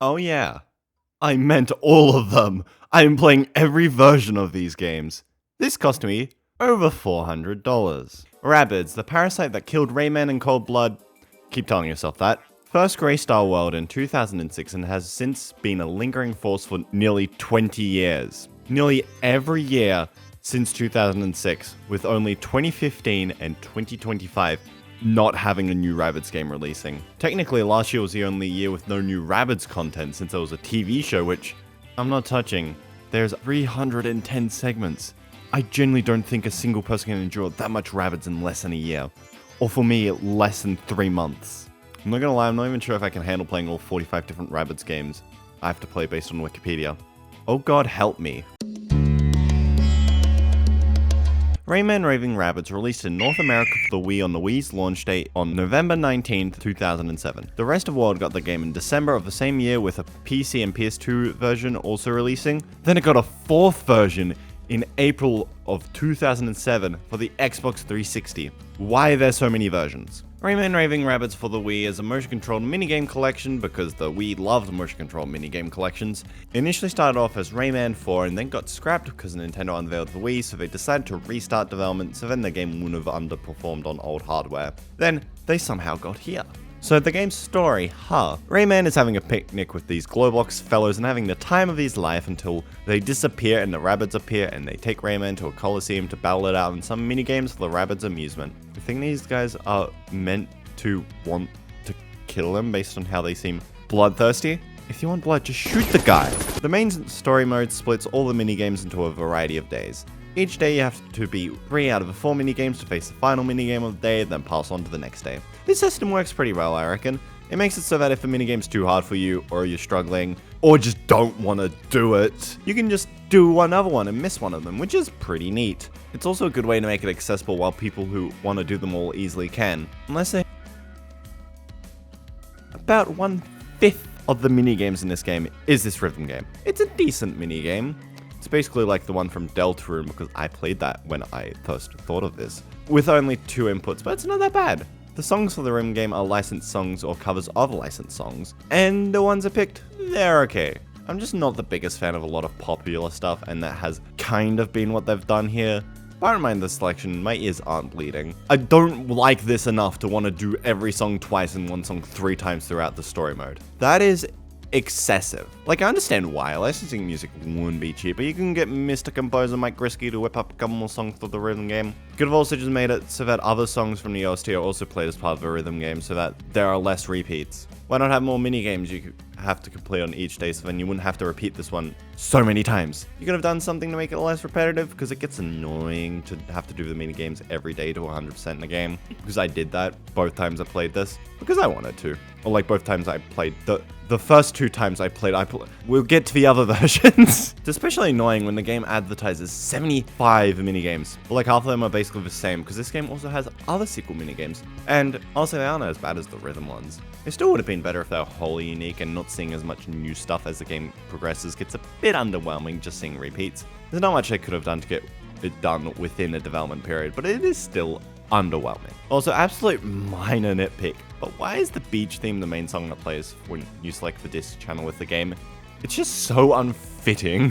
Oh yeah, I meant all of them. I am playing every version of these games. This cost me over $400. Rabbids, the parasite that killed Rayman in cold blood. Keep telling yourself that. First graced our world in 2006 and has since been a lingering force for nearly 20 years. Nearly every year since 2006, with only 2015 and 2025 not having a new Rabbids game releasing. Technically, last year was the only year with no new Rabbids content since there was a TV show, which I'm not touching. There's 310 segments. I genuinely don't think a single person can endure that much Rabbids in less than a year. Or for me, less than 3 months. I'm not gonna lie, I'm not even sure if I can handle playing all 45 different Rabbids games. I have to play based on Wikipedia. Oh god, help me. Rayman Raving Rabbids released in North America for the Wii on the Wii's launch date on November 19th, 2007. The rest of the world got the game in December of the same year with a PC and PS2 version also releasing. Then it got a 4th version in April of 2007 for the Xbox 360. Why are there so many versions? Rayman Raving Rabbids for the Wii is a motion-controlled minigame collection because the Wii loved motion-controlled minigame collections. It initially started off as Rayman 4 and then got scrapped because Nintendo unveiled the Wii, so they decided to restart development, so then the game wouldn't have underperformed on old hardware. Then, they somehow got here. So the game's story, Rayman is having a picnic with these Glowbox fellows and having the time of his life until they disappear and the Rabbids appear and they take Rayman to a coliseum to battle it out in some minigames for the Rabbids' amusement. I think these guys are meant to want to kill them based on how they seem bloodthirsty. If you want blood, just shoot the guy. The main story mode splits all the minigames into a variety of days. Each day you have to beat 3 out of the 4 minigames to face the final minigame of the day, then pass on to the next day. This system works pretty well, I reckon. It makes it so that if a minigame's too hard for you, or you're struggling, or just don't want to do it, you can just do another one and miss one of them, which is pretty neat. It's also a good way to make it accessible while people who want to do them all easily can. Unless they... About 1/5 of the minigames in this game is this rhythm game. It's a decent minigame. It's basically like the one from Deltarune because I played that when I first thought of this, with only 2 inputs, but it's not that bad. The songs for the rhythm game are licensed songs or covers of licensed songs, and the ones I picked, they're okay. I'm just not the biggest fan of a lot of popular stuff, and that has kind of been what they've done here. I don't mind the selection, my ears aren't bleeding. I don't like this enough to want to do every song twice and one song 3 times throughout the story mode. That is excessive. Like, I understand why licensing music wouldn't be cheaper. You can get Mr. Composer Mike Grisky to whip up a couple more songs for the rhythm game. Could have also just made it so that other songs from the OST are also played as part of the rhythm game so that there are less repeats. Why not have more mini games you have to complete on each day so then you wouldn't have to repeat this one so many times? You could have done something to make it less repetitive because it gets annoying to have to do the mini games every day to 100% in the game. Because I did that both times I played this because I wanted to. Or like both times I played the first 2 times I played, we'll get to the other versions. It's especially annoying when the game advertises 75 minigames, but like half of them are basically the same because this game also has other sequel minigames. And also they aren't as bad as the rhythm ones. It still would have been better if they were wholly unique, and not seeing as much new stuff as the game progresses gets a bit underwhelming just seeing repeats. There's not much they could have done to get it done within a development period, but it is still underwhelming. Also, absolute minor nitpick, but why is the beach theme the main song that plays when you select the disc channel with the game? It's just so unfitting.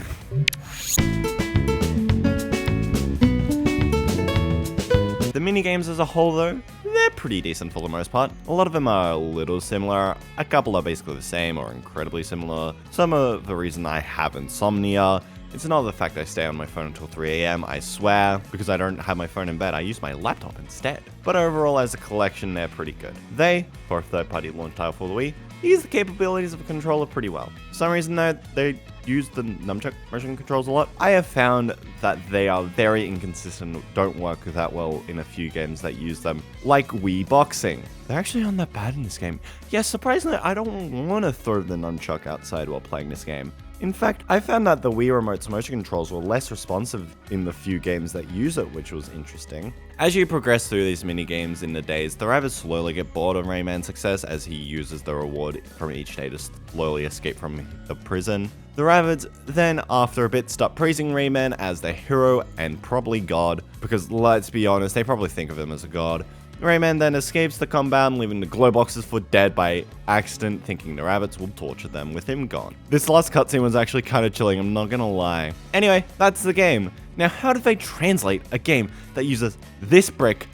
The minigames as a whole though, they're pretty decent for the most part. A lot of them are a little similar, a couple are basically the same or incredibly similar. Some are the reason I have insomnia. It's another the fact I stay on my phone until 3 AM, I swear, because I don't have my phone in bed, I use my laptop instead. But overall, as a collection, they're pretty good. They, for a third-party launch title for the Wii, use the capabilities of a controller pretty well. For some reason though, they use the nunchuck motion controls a lot. I have found that they are very inconsistent, don't work that well in a few games that use them, like Wii Boxing. They're actually not that bad in this game. Yes, surprisingly, I don't want to throw the nunchuck outside while playing this game. In fact, I found that the Wii Remote's motion controls were less responsive in the few games that use it, which was interesting. As you progress through these mini-games in the days, the Rabbids slowly get bored of Rayman's success as he uses the reward from each day to slowly escape from the prison. The Rabbids then, after a bit, start praising Rayman as their hero and probably god, because let's be honest, they probably think of him as a god. Rayman then escapes the compound, leaving the glow boxes for dead by accident, thinking the rabbits will torture them with him gone. This last cutscene was actually kind of chilling, I'm not gonna lie. Anyway, that's the game. Now, how did they translate a game that uses this brick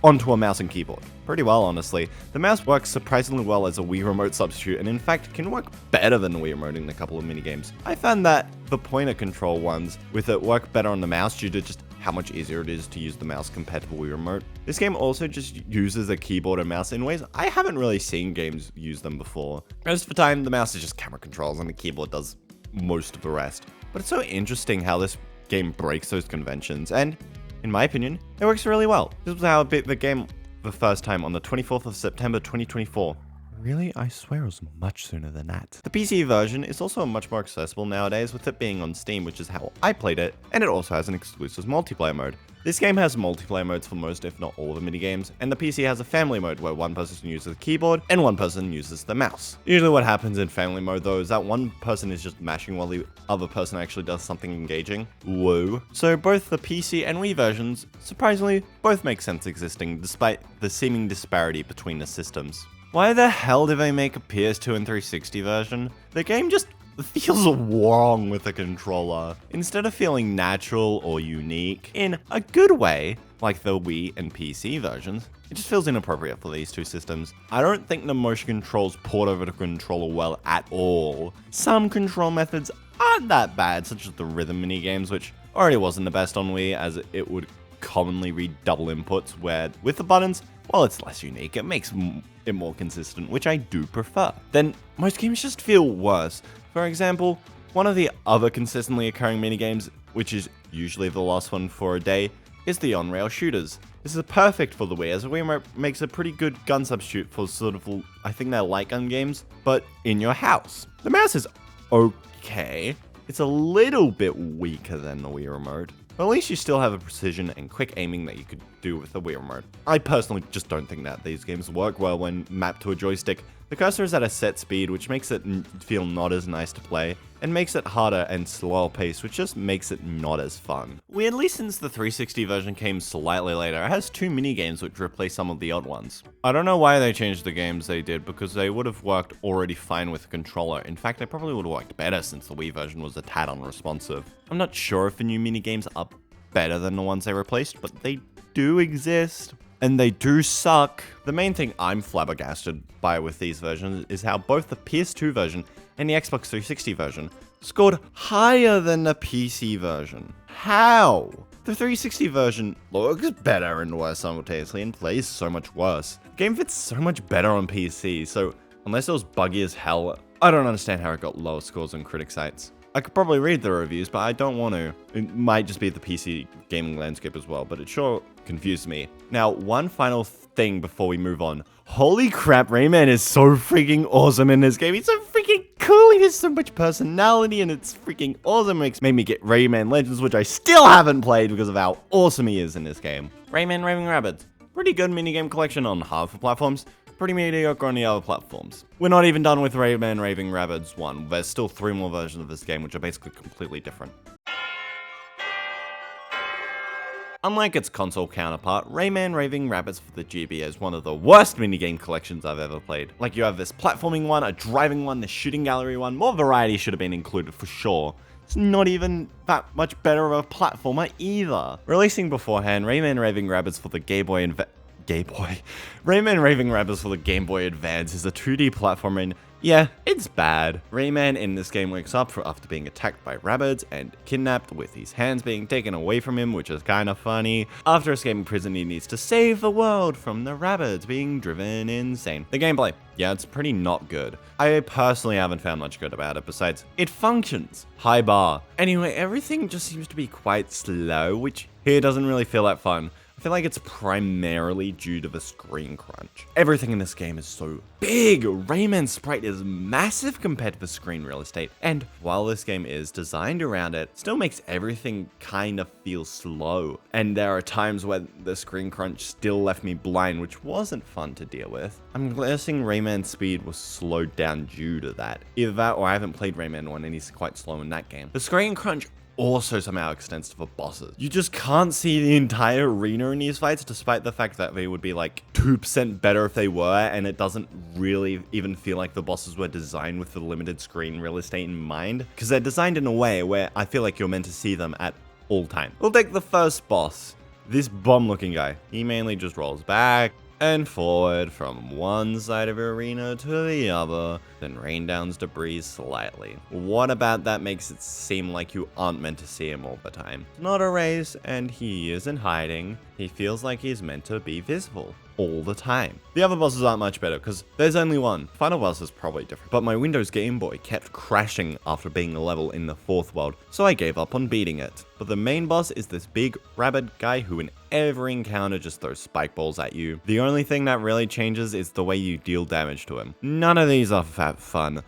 onto a mouse and keyboard? Pretty well, honestly. The mouse works surprisingly well as a Wii Remote substitute, and in fact can work better than the Wii Remote in a couple of minigames. I found that the pointer control ones with it work better on the mouse due to just how much easier it is to use the mouse compared to the Wii Remote. This game also just uses a keyboard and mouse in ways I haven't really seen games use them before. Most of the time, the mouse is just camera controls and the keyboard does most of the rest. But it's so interesting how this game breaks those conventions, and in my opinion, it works really well. This was how I beat the game the first time on the 24th of September 2024. Really? I swear it was much sooner than that. The PC version is also much more accessible nowadays with it being on Steam, which is how I played it, and it also has an exclusive multiplayer mode. This game has multiplayer modes for most, if not all, of the minigames, and the PC has a family mode where one person uses the keyboard and one person uses the mouse. Usually what happens in family mode though is that one person is just mashing while the other person actually does something engaging. Whoa. So both the PC and Wii versions, surprisingly, both make sense existing despite the seeming disparity between the systems. Why the hell did they make a PS2 and 360 version? The game just feels wrong with the controller. Instead of feeling natural or unique in a good way, like the Wii and PC versions, it just feels inappropriate for these two systems. I don't think the motion controls port over the controller well at all. Some control methods aren't that bad, such as the rhythm minigames, which already wasn't the best on Wii, as it would commonly read double inputs, where with the buttons, well, it's less unique. It makes it more consistent, which I do prefer. Then most games just feel worse. For example, one of the other consistently occurring minigames, which is usually the last one for a day, is the on-rail shooters. This is perfect for the Wii, as the Wii Remote makes a pretty good gun substitute for sort of, I think they're light gun games, but in your house. The mouse is okay. It's a little bit weaker than the Wii Remote, but at least you still have a precision and quick aiming that you could do with the Wii Remote. I personally just don't think that these games work well when mapped to a joystick. The cursor is at a set speed, which makes it feel not as nice to play, and makes it harder and slower paced, which just makes it not as fun. Weirdly, since the 360 version came slightly later, it has two minigames which replace some of the odd ones. I don't know why they changed the games they did, because they would have worked already fine with a controller. In fact, they probably would have worked better since the Wii version was a tad unresponsive. I'm not sure if the new minigames are better than the ones they replaced, but they do exist. And they do suck. The main thing I'm flabbergasted by with these versions is how both the PS2 version and the Xbox 360 version scored higher than the PC version. How? The 360 version looks better and worse simultaneously and plays so much worse. The game fits so much better on PC, so unless it was buggy as hell, I don't understand how it got lower scores on critic sites. I could probably read the reviews, but I don't want to. It might just be the PC gaming landscape as well, but it sure confused me. Now, one final thing before we move on. Holy crap, Rayman is so freaking awesome in this game. He's so freaking cool. He has so much personality, and it's freaking awesome. It made me get Rayman Legends, which I still haven't played because of how awesome he is in this game. Rayman Raving Rabbids. Pretty good minigame collection on half the platforms. Pretty mediocre on the other platforms. We're not even done with Rayman Raving Rabbids 1. There's still 3 more versions of this game, which are basically completely different. Unlike its console counterpart, Rayman Raving Rabbids for the GB is one of the worst minigame collections I've ever played. Like, you have this platforming one, a driving one, the shooting gallery one. More variety should have been included for sure. It's not even that much better of a platformer either. Releasing beforehand, Rayman Raving Rabbids for the Rayman Raving Rabbids for the Game Boy Advance is a 2D platformer, and yeah, it's bad. Rayman in this game wakes up after being attacked by Rabbids and kidnapped, with his hands being taken away from him, which is kinda funny. After escaping prison, he needs to save the world from the Rabbids being driven insane. The gameplay, yeah, it's pretty not good. I personally haven't found much good about it, besides it functions. High bar. Anyway, everything just seems to be quite slow, which here doesn't really feel that fun. I feel like it's primarily due to the screen crunch. Everything in this game is so big. Rayman's sprite is massive compared to the screen real estate, and while this game is designed around it, still makes everything kind of feel slow. And there are times where the screen crunch still left me blind, which wasn't fun to deal with. I'm guessing Rayman's speed was slowed down due to that. Either that or I haven't played Rayman 1 and he's quite slow in that game. The screen crunch also somehow extends to the bosses. You just can't see the entire arena in these fights, despite the fact that they would be like 2% better if they were, and it doesn't really even feel like the bosses were designed with the limited screen real estate in mind, because they're designed in a way where I feel like you're meant to see them at all time. We'll take the first boss, this bum-looking guy. He mainly just rolls back and forward from one side of the arena to the other, then rain down debris slightly. What about that makes it seem like you aren't meant to see him all the time? Not a race, and he isn't hiding. He feels like he's meant to be visible all the time. The other bosses aren't much better, because there's only one. Final boss is probably different, but my Windows Game Boy kept crashing after being a level in the 4th world, so I gave up on beating it. But the main boss is this big rabbit guy who in every encounter just throws spike balls at you. The only thing that really changes is the way you deal damage to him. None of these are that fun.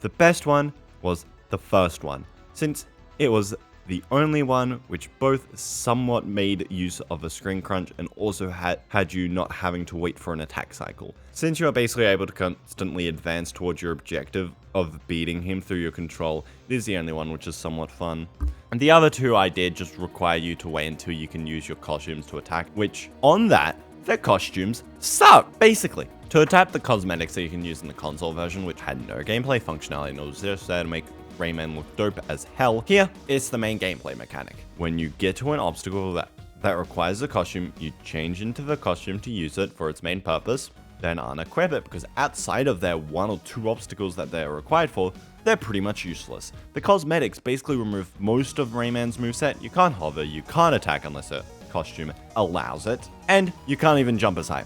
The best one was the first one, since it was the only one which both somewhat made use of a screen crunch and also had you not having to wait for an attack cycle. Since you are basically able to constantly advance towards your objective of beating him through your control, it is the only one which is somewhat fun. And the other two I did just require you to wait until you can use your costumes to attack, which on that, their costumes suck, basically. To attack the cosmetics that you can use in the console version, which had no gameplay functionality and was just there to make Rayman look dope as hell, here it's the main gameplay mechanic. When you get to an obstacle that requires a costume, you change into the costume to use it for its main purpose, then unequip it, because outside of their 1 or 2 obstacles that they're required for, they're pretty much useless. The cosmetics basically remove most of Rayman's moveset. You can't hover, you can't attack unless a costume allows it, and you can't even jump as high.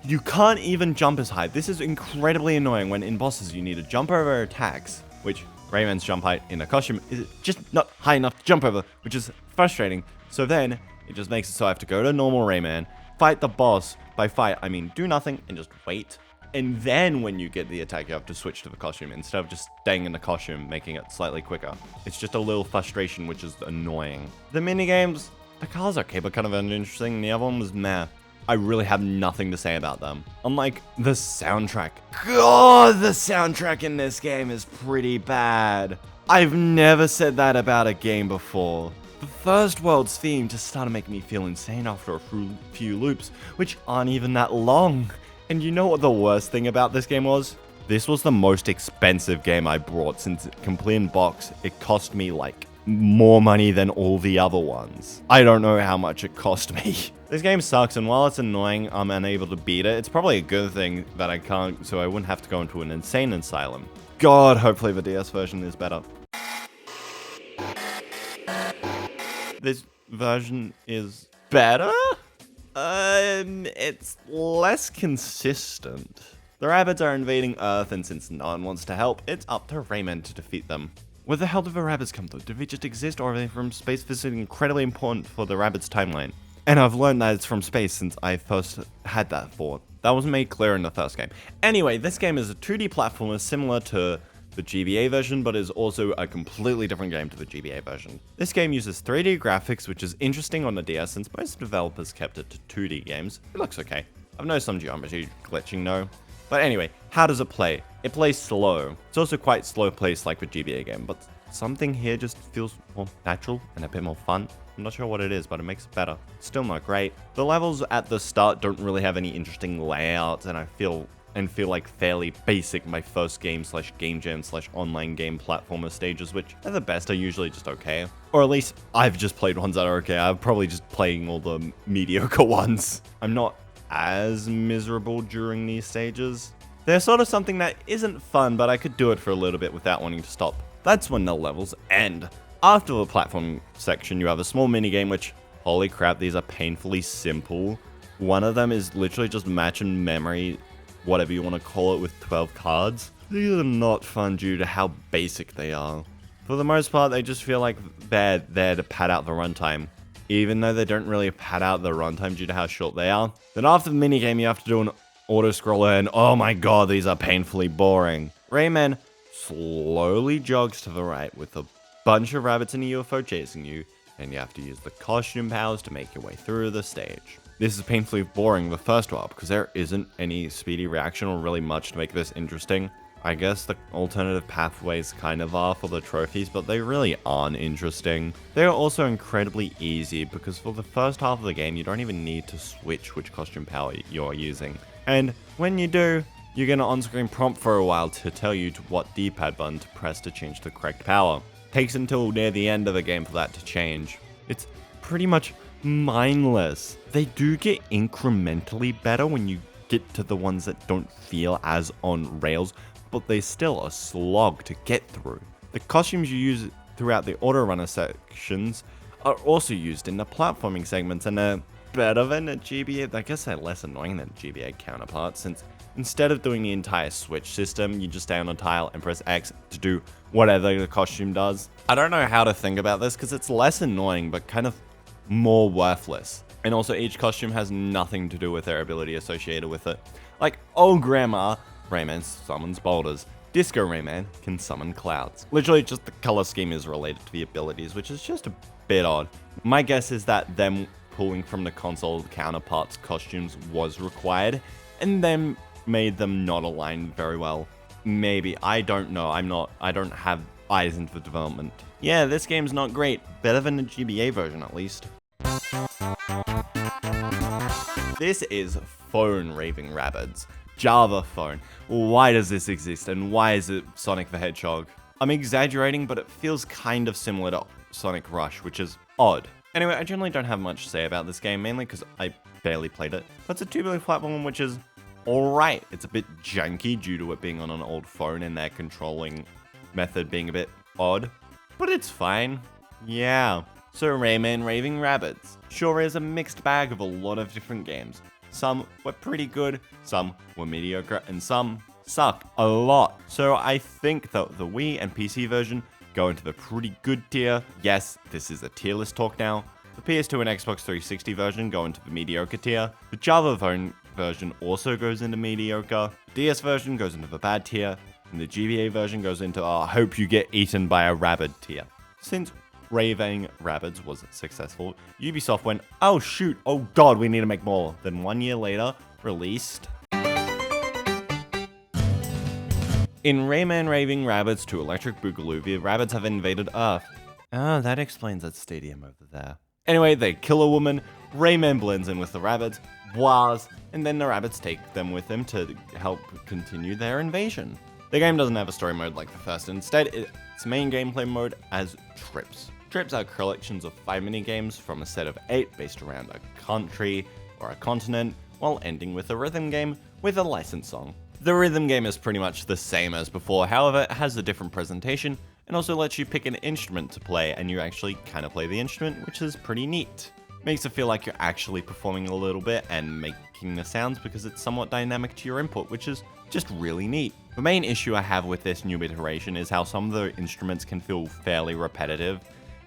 You can't even jump as high. This is incredibly annoying when in bosses you need to jump over attacks, which Rayman's jump height in a costume is just not high enough to jump over, which is frustrating. So then it just makes it so I have to go to normal Rayman, fight the boss. By fight, I mean do nothing and just wait. And then when you get the attack, you have to switch to the costume instead of just staying in the costume, making it slightly quicker. It's just a little frustration, which is annoying. The minigames, the cars okay, but kind of uninteresting. The other one was meh. I really have nothing to say about them. Unlike the soundtrack. God, the soundtrack in this game is pretty bad. I've never said that about a game before. The first world's theme just started making me feel insane after a few loops, which aren't even that long. And you know what the worst thing about this game was? This was the most expensive game I brought since complete in box. It cost me like more money than all the other ones. I don't know how much it cost me. This game sucks, and while it's annoying I'm unable to beat it, it's probably a good thing that I can't, so I wouldn't have to go into an insane asylum. God, hopefully the DS version is better. This version is better? It's less consistent. The Rabbids are invading Earth, and since no one wants to help, it's up to Rayman to defeat them. Where the hell did the Rabbids come from? Did they just exist, or are they from space visiting incredibly important for the Rabbids timeline? And I've learned that it's from space since I first had that thought. That was made clear in the first game. Anyway, this game is a 2D platformer similar to the GBA version, but is also a completely different game to the GBA version. This game uses 3D graphics, which is interesting on the DS since most developers kept it to 2D games. It looks okay. I've noticed some geometry glitching though. But anyway, how does it play? It plays slow. It's also quite slow paced like the GBA game, but something here just feels more natural and a bit more fun. I'm not sure what it is, but it makes it better. It's still not great. The levels at the start don't really have any interesting layouts, and I feel like fairly basic. My first game / game jam / online game platformer stages, which at the best are usually just okay. Or at least I've just played ones that are okay. I'm probably just playing all the mediocre ones. I'm not as miserable during these stages. They're sort of something that isn't fun, but I could do it for a little bit without wanting to stop. That's when the levels end. After the platform section, you have a small minigame, which, holy crap, these are painfully simple. One of them is literally just match and memory, whatever you want to call it, with 12 cards. These are not fun due to how basic they are. For the most part, they just feel like they're there to pad out the runtime, even though they don't really pad out the runtime due to how short they are. Then after the minigame, you have to do an auto-scroller, and oh my god, these are painfully boring. Rayman slowly jogs to the right with a bunch of rabbits in a UFO chasing you, and you have to use the costume powers to make your way through the stage. This is painfully boring the first while, because there isn't any speedy reaction or really much to make this interesting. I guess the alternative pathways kind of are for the trophies, but they really aren't interesting. They are also incredibly easy because for the first half of the game, you don't even need to switch which costume power you're using. And when you do, you get an on-screen prompt for a while to tell you what D-pad button to press to change the correct power. Takes until near the end of the game for that to change. It's pretty much mindless. They do get incrementally better when you get to the ones that don't feel as on rails, but they're still a slog to get through. The costumes you use throughout the autorunner sections are also used in the platforming segments and are better than a GBA. I guess they're less annoying than GBA counterparts, since instead of doing the entire switch system, you just stay on a tile and press X to do whatever the costume does. I don't know how to think about this because it's less annoying but kind of more worthless. And also each costume has nothing to do with their ability associated with it. Like, oh grandma, Rayman summons boulders. Disco Rayman can summon clouds. Literally just the color scheme is related to the abilities, which is just a bit odd. My guess is that them pulling from the console counterparts costumes was required, and then made them not align very well. Maybe, I don't know, I don't have eyes into the development. Yeah, this game's not great. Better than the GBA version at least. This is Phone Raving Rabbids. Java Phone. Why does this exist and why is it Sonic the Hedgehog? I'm exaggerating, but it feels kind of similar to Sonic Rush, which is odd. Anyway, I generally don't have much to say about this game, mainly because I barely played it. But it's a 2-bit platform, which is alright. It's a bit janky due to it being on an old phone and their controlling method being a bit odd. But it's fine. Yeah. So Rayman Raving Rabbids sure is a mixed bag of a lot of different games. Some were pretty good, some were mediocre, and some suck a lot. So I think that the Wii and PC version go into the pretty good tier. Yes, this is a tier list talk now. The PS2 and Xbox 360 version go into the mediocre tier. The Java phone version also goes into mediocre. The DS version goes into the bad tier. And the GBA version goes into I hope you get eaten by a rabbit tier. Since Raving Rabbids was successful, Ubisoft went, oh shoot, oh god, we need to make more. Then 1 year later, released in Rayman Raving Rabbids to Electric Boogaloo, the Rabbids have invaded Earth. Ah, that explains that stadium over there. Anyway, they kill a woman, Rayman blends in with the Rabbids, Waz, and then the Rabbids take them with them to help continue their invasion. The game doesn't have a story mode like the first, instead its main gameplay mode as trips. Trips are collections of 5 minigames from a set of 8 based around a country or a continent, while ending with a rhythm game with a licensed song. The rhythm game is pretty much the same as before, however it has a different presentation and also lets you pick an instrument to play and you actually kind of play the instrument, which is pretty neat. Makes it feel like you're actually performing a little bit and making the sounds because it's somewhat dynamic to your input, which is just really neat. The main issue I have with this new iteration is how some of the instruments can feel fairly repetitive,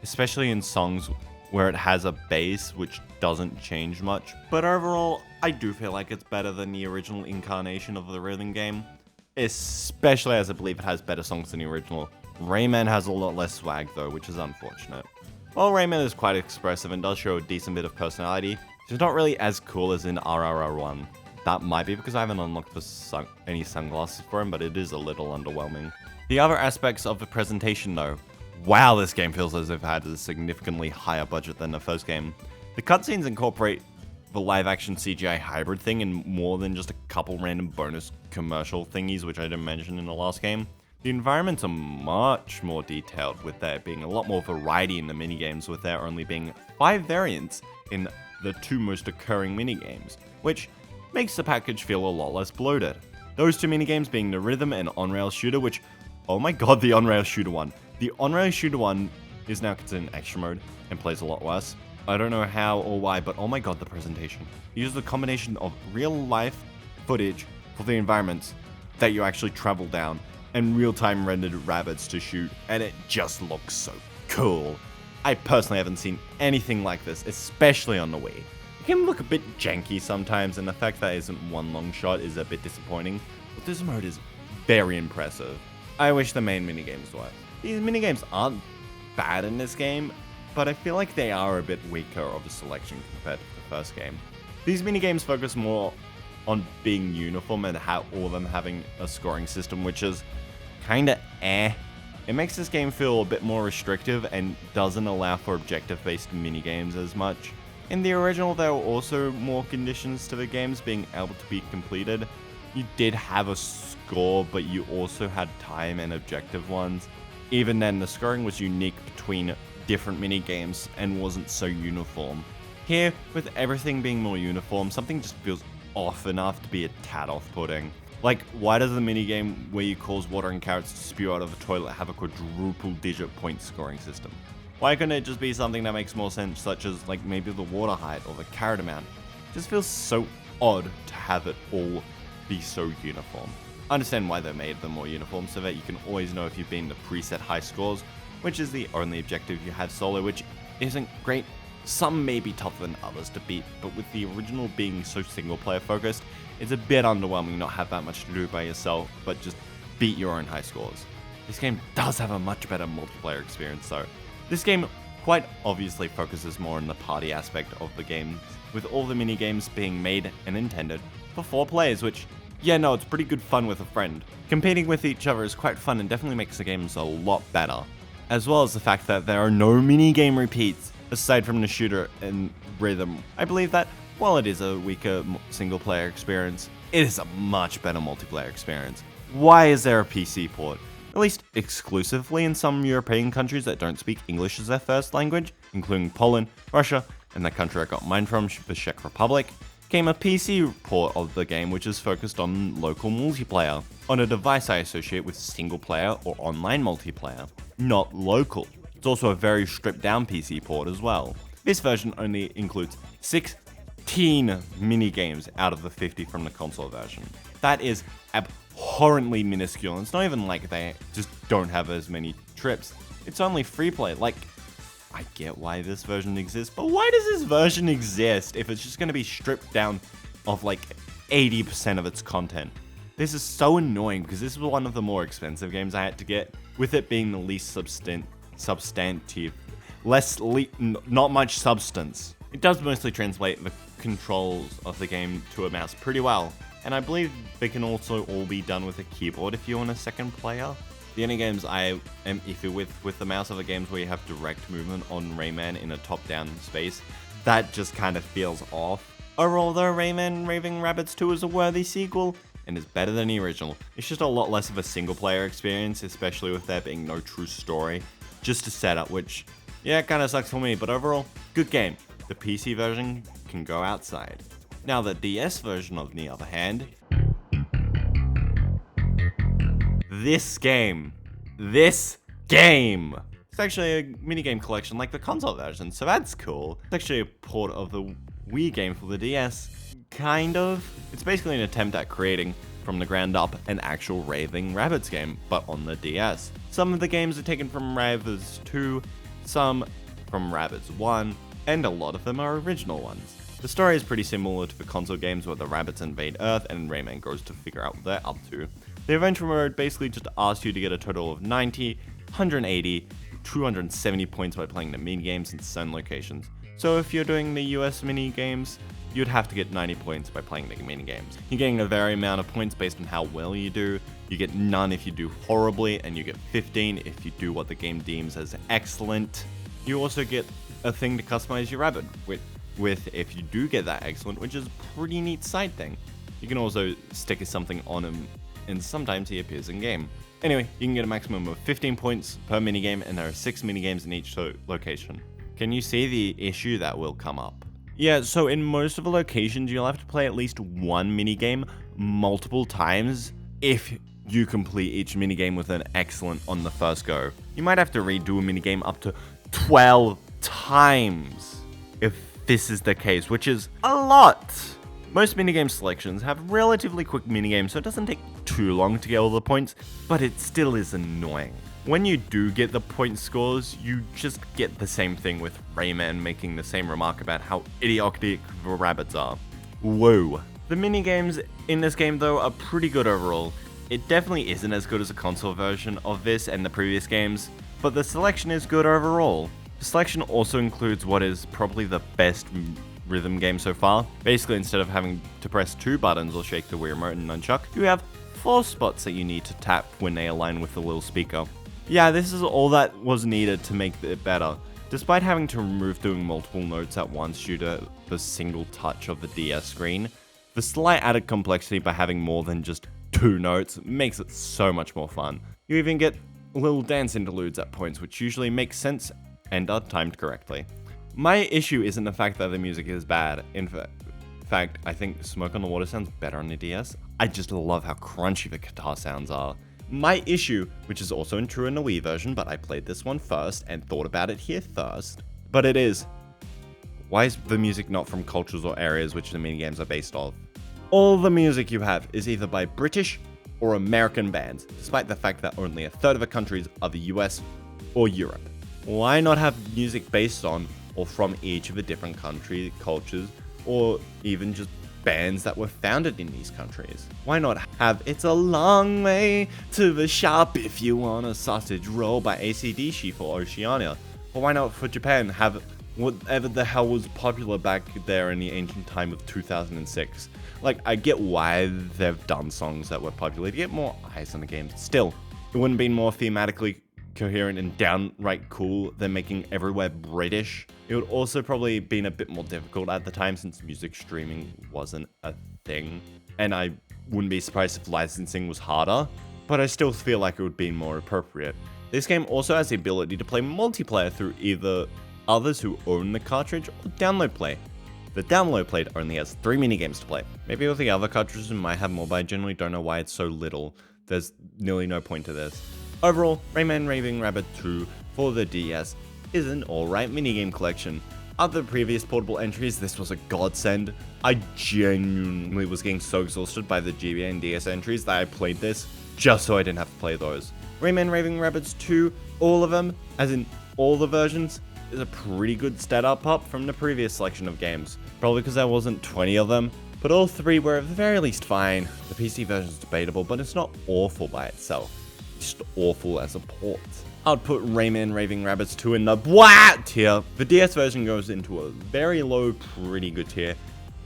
especially in songs where it has a bass which doesn't change much. But overall, I do feel like it's better than the original incarnation of the rhythm game, especially as I believe it has better songs than the original. Rayman has a lot less swag though, which is unfortunate. While Rayman is quite expressive and does show a decent bit of personality, it's not really as cool as in RRR1. That might be because I haven't unlocked any sunglasses for him, but it is a little underwhelming. The other aspects of the presentation though, wow, this game feels as if it had a significantly higher budget than the first game. The cutscenes incorporate the live-action CGI hybrid thing in more than just a couple random bonus commercial thingies, which I didn't mention in the last game. The environments are much more detailed, with there being a lot more variety in the minigames, with there only being 5 variants in the 2 most occurring minigames, which makes the package feel a lot less bloated. Those 2 minigames being the rhythm and on-rail shooter, which, oh my god, the on-rail shooter one. The on-rail shooter one is now considered an extra mode and plays a lot worse. I don't know how or why, but oh my god, the presentation. It uses a combination of real-life footage for the environments that you actually travel down, and real-time rendered rabbits to shoot, and it just looks so cool. I personally haven't seen anything like this, especially on the Wii. It can look a bit janky sometimes, and the fact that it isn't one long shot is a bit disappointing, but this mode is very impressive. I wish the main minigames were. These minigames aren't bad in this game, but I feel like they are a bit weaker of a selection compared to the first game. These minigames focus more on being uniform and how all of them having a scoring system, which is kinda eh. It makes this game feel a bit more restrictive and doesn't allow for objective-based minigames as much. In the original, there were also more conditions to the games being able to be completed. You did have a score, but you also had time and objective ones. Even then, the scoring was unique between different minigames and wasn't so uniform. Here, with everything being more uniform, something just feels off enough to be a tad off-putting. Like, why does the minigame where you cause water and carrots to spew out of the toilet have a quadruple digit point scoring system? Why couldn't it just be something that makes more sense, such as like maybe the water height or the carrot amount? It just feels so odd to have it all be so uniform. I understand why they made them more uniform, so that you can always know if you've been the preset high scores, which is the only objective you have solo, which isn't great. Some may be tougher than others to beat, but with the original being so single player focused, it's a bit underwhelming not have that much to do by yourself, but just beat your own high scores. This game does have a much better multiplayer experience though. This game quite obviously focuses more on the party aspect of the game, with all the minigames being made and intended for 4 players, which, yeah, no, it's pretty good fun with a friend. Competing with each other is quite fun and definitely makes the games a lot better, as well as the fact that there are no minigame repeats, aside from the shooter and rhythm. I believe that, while it is a weaker single player experience, it is a much better multiplayer experience. Why is there a PC port? At least exclusively in some European countries that don't speak English as their first language, including Poland, Russia, and the country I got mine from, the Czech Republic, came a PC port of the game which is focused on local multiplayer, on a device I associate with single player or online multiplayer, not local. It's also a very stripped down PC port as well. This version only includes 16 minigames out of the 50 from the console version. That is abhorrently minuscule. It's not even like they just don't have as many trips. It's only free play. Like, I get why this version exists, but why does this version exist if it's just going to be stripped down of like 80% of its content? This is so annoying because this was one of the more expensive games I had to get, with it being the least substantive, not much substance. It does mostly translate the controls of the game to a mouse pretty well, and I believe they can also all be done with a keyboard if you want a second player. The only games I am iffy with the mouse are the games where you have direct movement on Rayman in a top-down space. That just kind of feels off. Overall though, Rayman Raving Rabbids 2 is a worthy sequel, and is better than the original. It's just a lot less of a single player experience, especially with there being no true story. Just a setup, which, yeah, kind of sucks for me, but overall, good game. The PC version can go outside. Now the DS version, on the other hand, this game, it's actually a minigame collection like the console version, so that's cool. It's actually a port of the Wii game for the DS, kind of. It's basically an attempt at creating, from the ground up, an actual Raving Rabbids game, but on the DS. Some of the games are taken from Rabbids 2, some from Rabbids 1, and a lot of them are original ones. The story is pretty similar to the console games where the rabbits invade Earth and Rayman goes to figure out what they're up to. The adventure mode basically just asks you to get a total of 90, 180, 270 points by playing the minigames in certain locations. So if you're doing the US minigames, you'd have to get 90 points by playing the minigames. You're getting a vary amount of points based on how well you do. You get none if you do horribly, and you get 15 if you do what the game deems as excellent. You also get a thing to customize your rabbit with if you do get that excellent, which is a pretty neat side thing. You can also stick something on him, and sometimes he appears in game. Anyway, you can get a maximum of 15 points per minigame, and there are 6 minigames in each location. Can you see the issue that will come up? Yeah, so in most of the locations, you'll have to play at least one minigame multiple times if you complete each minigame with an excellent on the first go. You might have to redo a minigame up to 12 times if this is the case, which is a lot. Most minigame selections have relatively quick minigames, so it doesn't take too long to get all the points, but it still is annoying. When you do get the point scores, you just get the same thing, with Rayman making the same remark about how idiotic the rabbits are. Whoa. The minigames in this game though are pretty good overall. It definitely isn't as good as a console version of this and the previous games, but the selection is good overall. The selection also includes what is probably the best rhythm game so far. Basically, instead of having to press 2 buttons or shake the Wii remote and nunchuck, you have 4 spots that you need to tap when they align with the little speaker. Yeah, this is all that was needed to make it better. Despite having to remove doing multiple notes at once due to the single touch of the DS screen, the slight added complexity by having more than just 2 notes makes it so much more fun. You even get little dance interludes at points which usually make sense and are timed correctly. My issue isn't the fact that the music is bad. In fact, I think Smoke on the Water sounds better on the DS. I just love how crunchy the guitar sounds are. My issue, which is also true in the Wii version, but I played this one first and thought about it here first, but it is, why is the music not from cultures or areas which the minigames are based off? All the music you have is either by British or American bands, despite the fact that only a third of the countries are the US or Europe. Why not have music based on or from each of the different country cultures, or even just bands that were founded in these countries? Why not have It's a Long Way to the Shop If You Want a Sausage Roll by AC/DC for Oceania? Or why not for Japan have whatever the hell was popular back there in the ancient time of 2006? Like, I get why they've done songs that were popular to get more eyes on the game. Still, it wouldn't be more thematically coherent and downright cool than making everywhere British. It would also probably been a bit more difficult at the time since music streaming wasn't a thing, and I wouldn't be surprised if licensing was harder, but I still feel like it would be more appropriate. This game also has the ability to play multiplayer through either others who own the cartridge or download play. The download plate only has 3 minigames to play. Maybe with the other cartridges it might have more, but I generally don't know why it's so little. There's nearly no point to this. Overall, Rayman Raving Rabbids 2 for the DS is an alright minigame collection. Other previous portable entries, this was a godsend. I genuinely was getting so exhausted by the GBA and DS entries that I played this just so I didn't have to play those. Rayman Raving Rabbids 2, all of them, as in all the versions, is a pretty good step up from the previous selection of games. Probably because there wasn't 20 of them, but all 3 were at the very least fine. The PC version is debatable, but it's not awful by itself. Just awful as a port. I'd put Rayman Raving Rabbids 2 in the BWAT tier. The DS version goes into a very low, pretty good tier,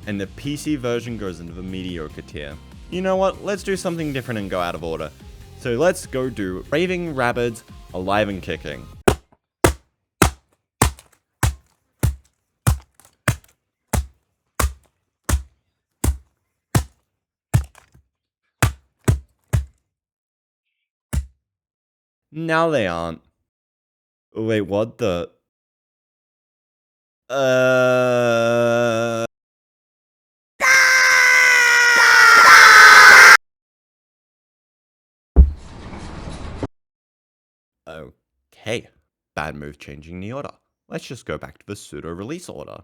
and the PC version goes into the mediocre tier. You know what? Let's do something different and go out of order. So let's go do Raving Rabbids Alive and Kicking. Now they aren't. Wait, what the? Okay. Bad move changing the order. Let's just go back to the pseudo-release order.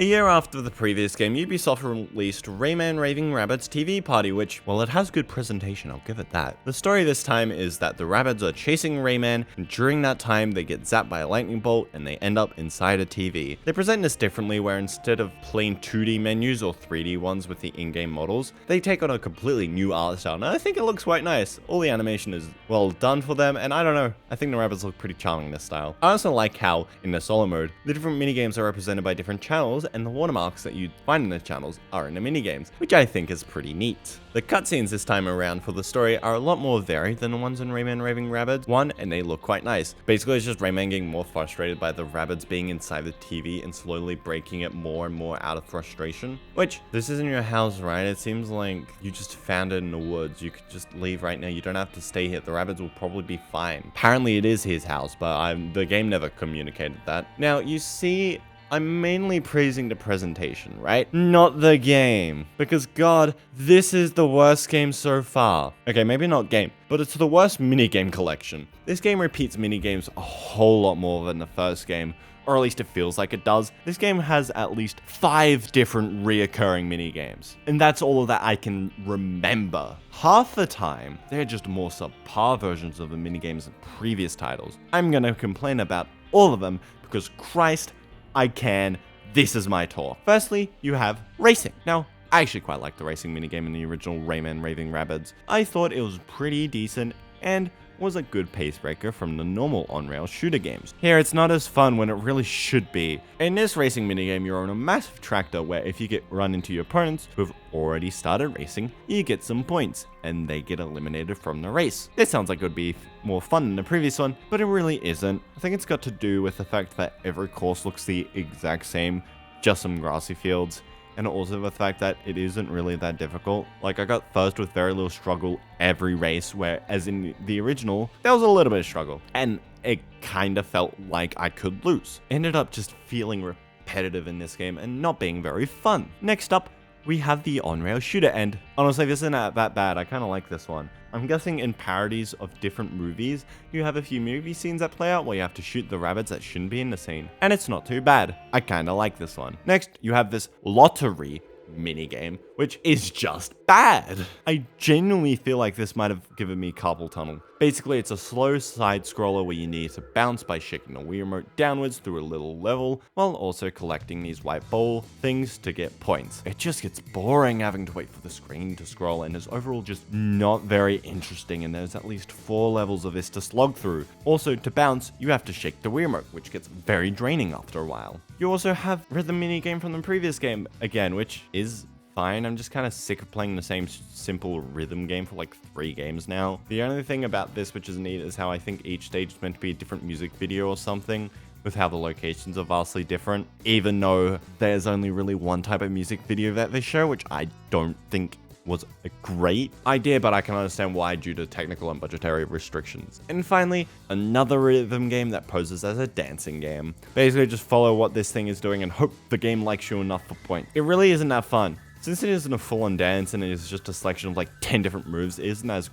A year after the previous game, Ubisoft released Rayman Raving Rabbids TV Party, which, well, it has good presentation, I'll give it that. The story this time is that the Rabbids are chasing Rayman, and during that time they get zapped by a lightning bolt and they end up inside a TV. They present this differently, where instead of plain 2D menus or 3D ones with the in-game models, they take on a completely new art style, and I think it looks quite nice. All the animation is well done for them, and I don't know, I think the Rabbids look pretty charming in this style. I also like how, in the solo mode, the different minigames are represented by different channels, and the watermarks that you find in the channels are in the minigames, which I think is pretty neat. The cutscenes this time around for the story are a lot more varied than the ones in Rayman Raving Rabbids 1, and they look quite nice. Basically, it's just Rayman getting more frustrated by the Rabbids being inside the TV and slowly breaking it more and more out of frustration. Which, this isn't your house, right? It seems like you just found it in the woods. You could just leave right now. You don't have to stay here. The Rabbids will probably be fine. Apparently it is his house, but the game never communicated that. Now, you see, I'm mainly praising the presentation, right? Not the game. Because god, this is the worst game so far. Okay, maybe not game, but it's the worst minigame collection. This game repeats minigames a whole lot more than the first game, or at least it feels like it does. This game has at least 5 different reoccurring minigames, and that's all that I can remember. Half the time, they're just more subpar versions of the minigames in previous titles. I'm gonna complain about all of them, because Christ, I can. This is my talk. Firstly, you have racing. Now, I actually quite like the racing minigame in the original Rayman Raving Rabbids. I thought it was pretty decent and was a good pace breaker from the normal on-rail shooter games. Here it's not as fun when it really should be. In this racing minigame, you're on a massive tractor where if you get run into your opponents who've already started racing, you get some points, and they get eliminated from the race. This sounds like it would be more fun than the previous one, but it really isn't. I think it's got to do with the fact that every course looks the exact same, just some grassy fields, and also the fact that it isn't really that difficult. Like, I got first with very little struggle every race, whereas in the original, there was a little bit of struggle, and it kind of felt like I could lose. Ended up just feeling repetitive in this game and not being very fun. Next up, we have the on-rail shooter, and honestly, this isn't that bad. I kind of like this one. I'm guessing in parodies of different movies, you have a few movie scenes that play out where you have to shoot the rabbits that shouldn't be in the scene. And it's not too bad. I kind of like this one. Next, you have this lottery minigame, which is just bad. I genuinely feel like this might have given me carpal tunnel. Basically, it's a slow side scroller where you need to bounce by shaking the Wii remote downwards through a little level, while also collecting these white ball things to get points. It just gets boring having to wait for the screen to scroll, and is overall just not very interesting, and there's at least 4 levels of this to slog through. Also, to bounce, you have to shake the Wii remote, which gets very draining after a while. You also have rhythm minigame from the previous game again, which is fine. I'm just kind of sick of playing the same simple rhythm game for like 3 games now. The only thing about this which is neat is how I think each stage is meant to be a different music video or something, with how the locations are vastly different, even though there's only really one type of music video that they show, which I don't think was a great idea, but I can understand why due to technical and budgetary restrictions. And finally, another rhythm game that poses as a dancing game. Basically just follow what this thing is doing and hope the game likes you enough for points. It really isn't that fun. Since it isn't a full-on dance and it is just a selection of like 10 different moves, it isn't as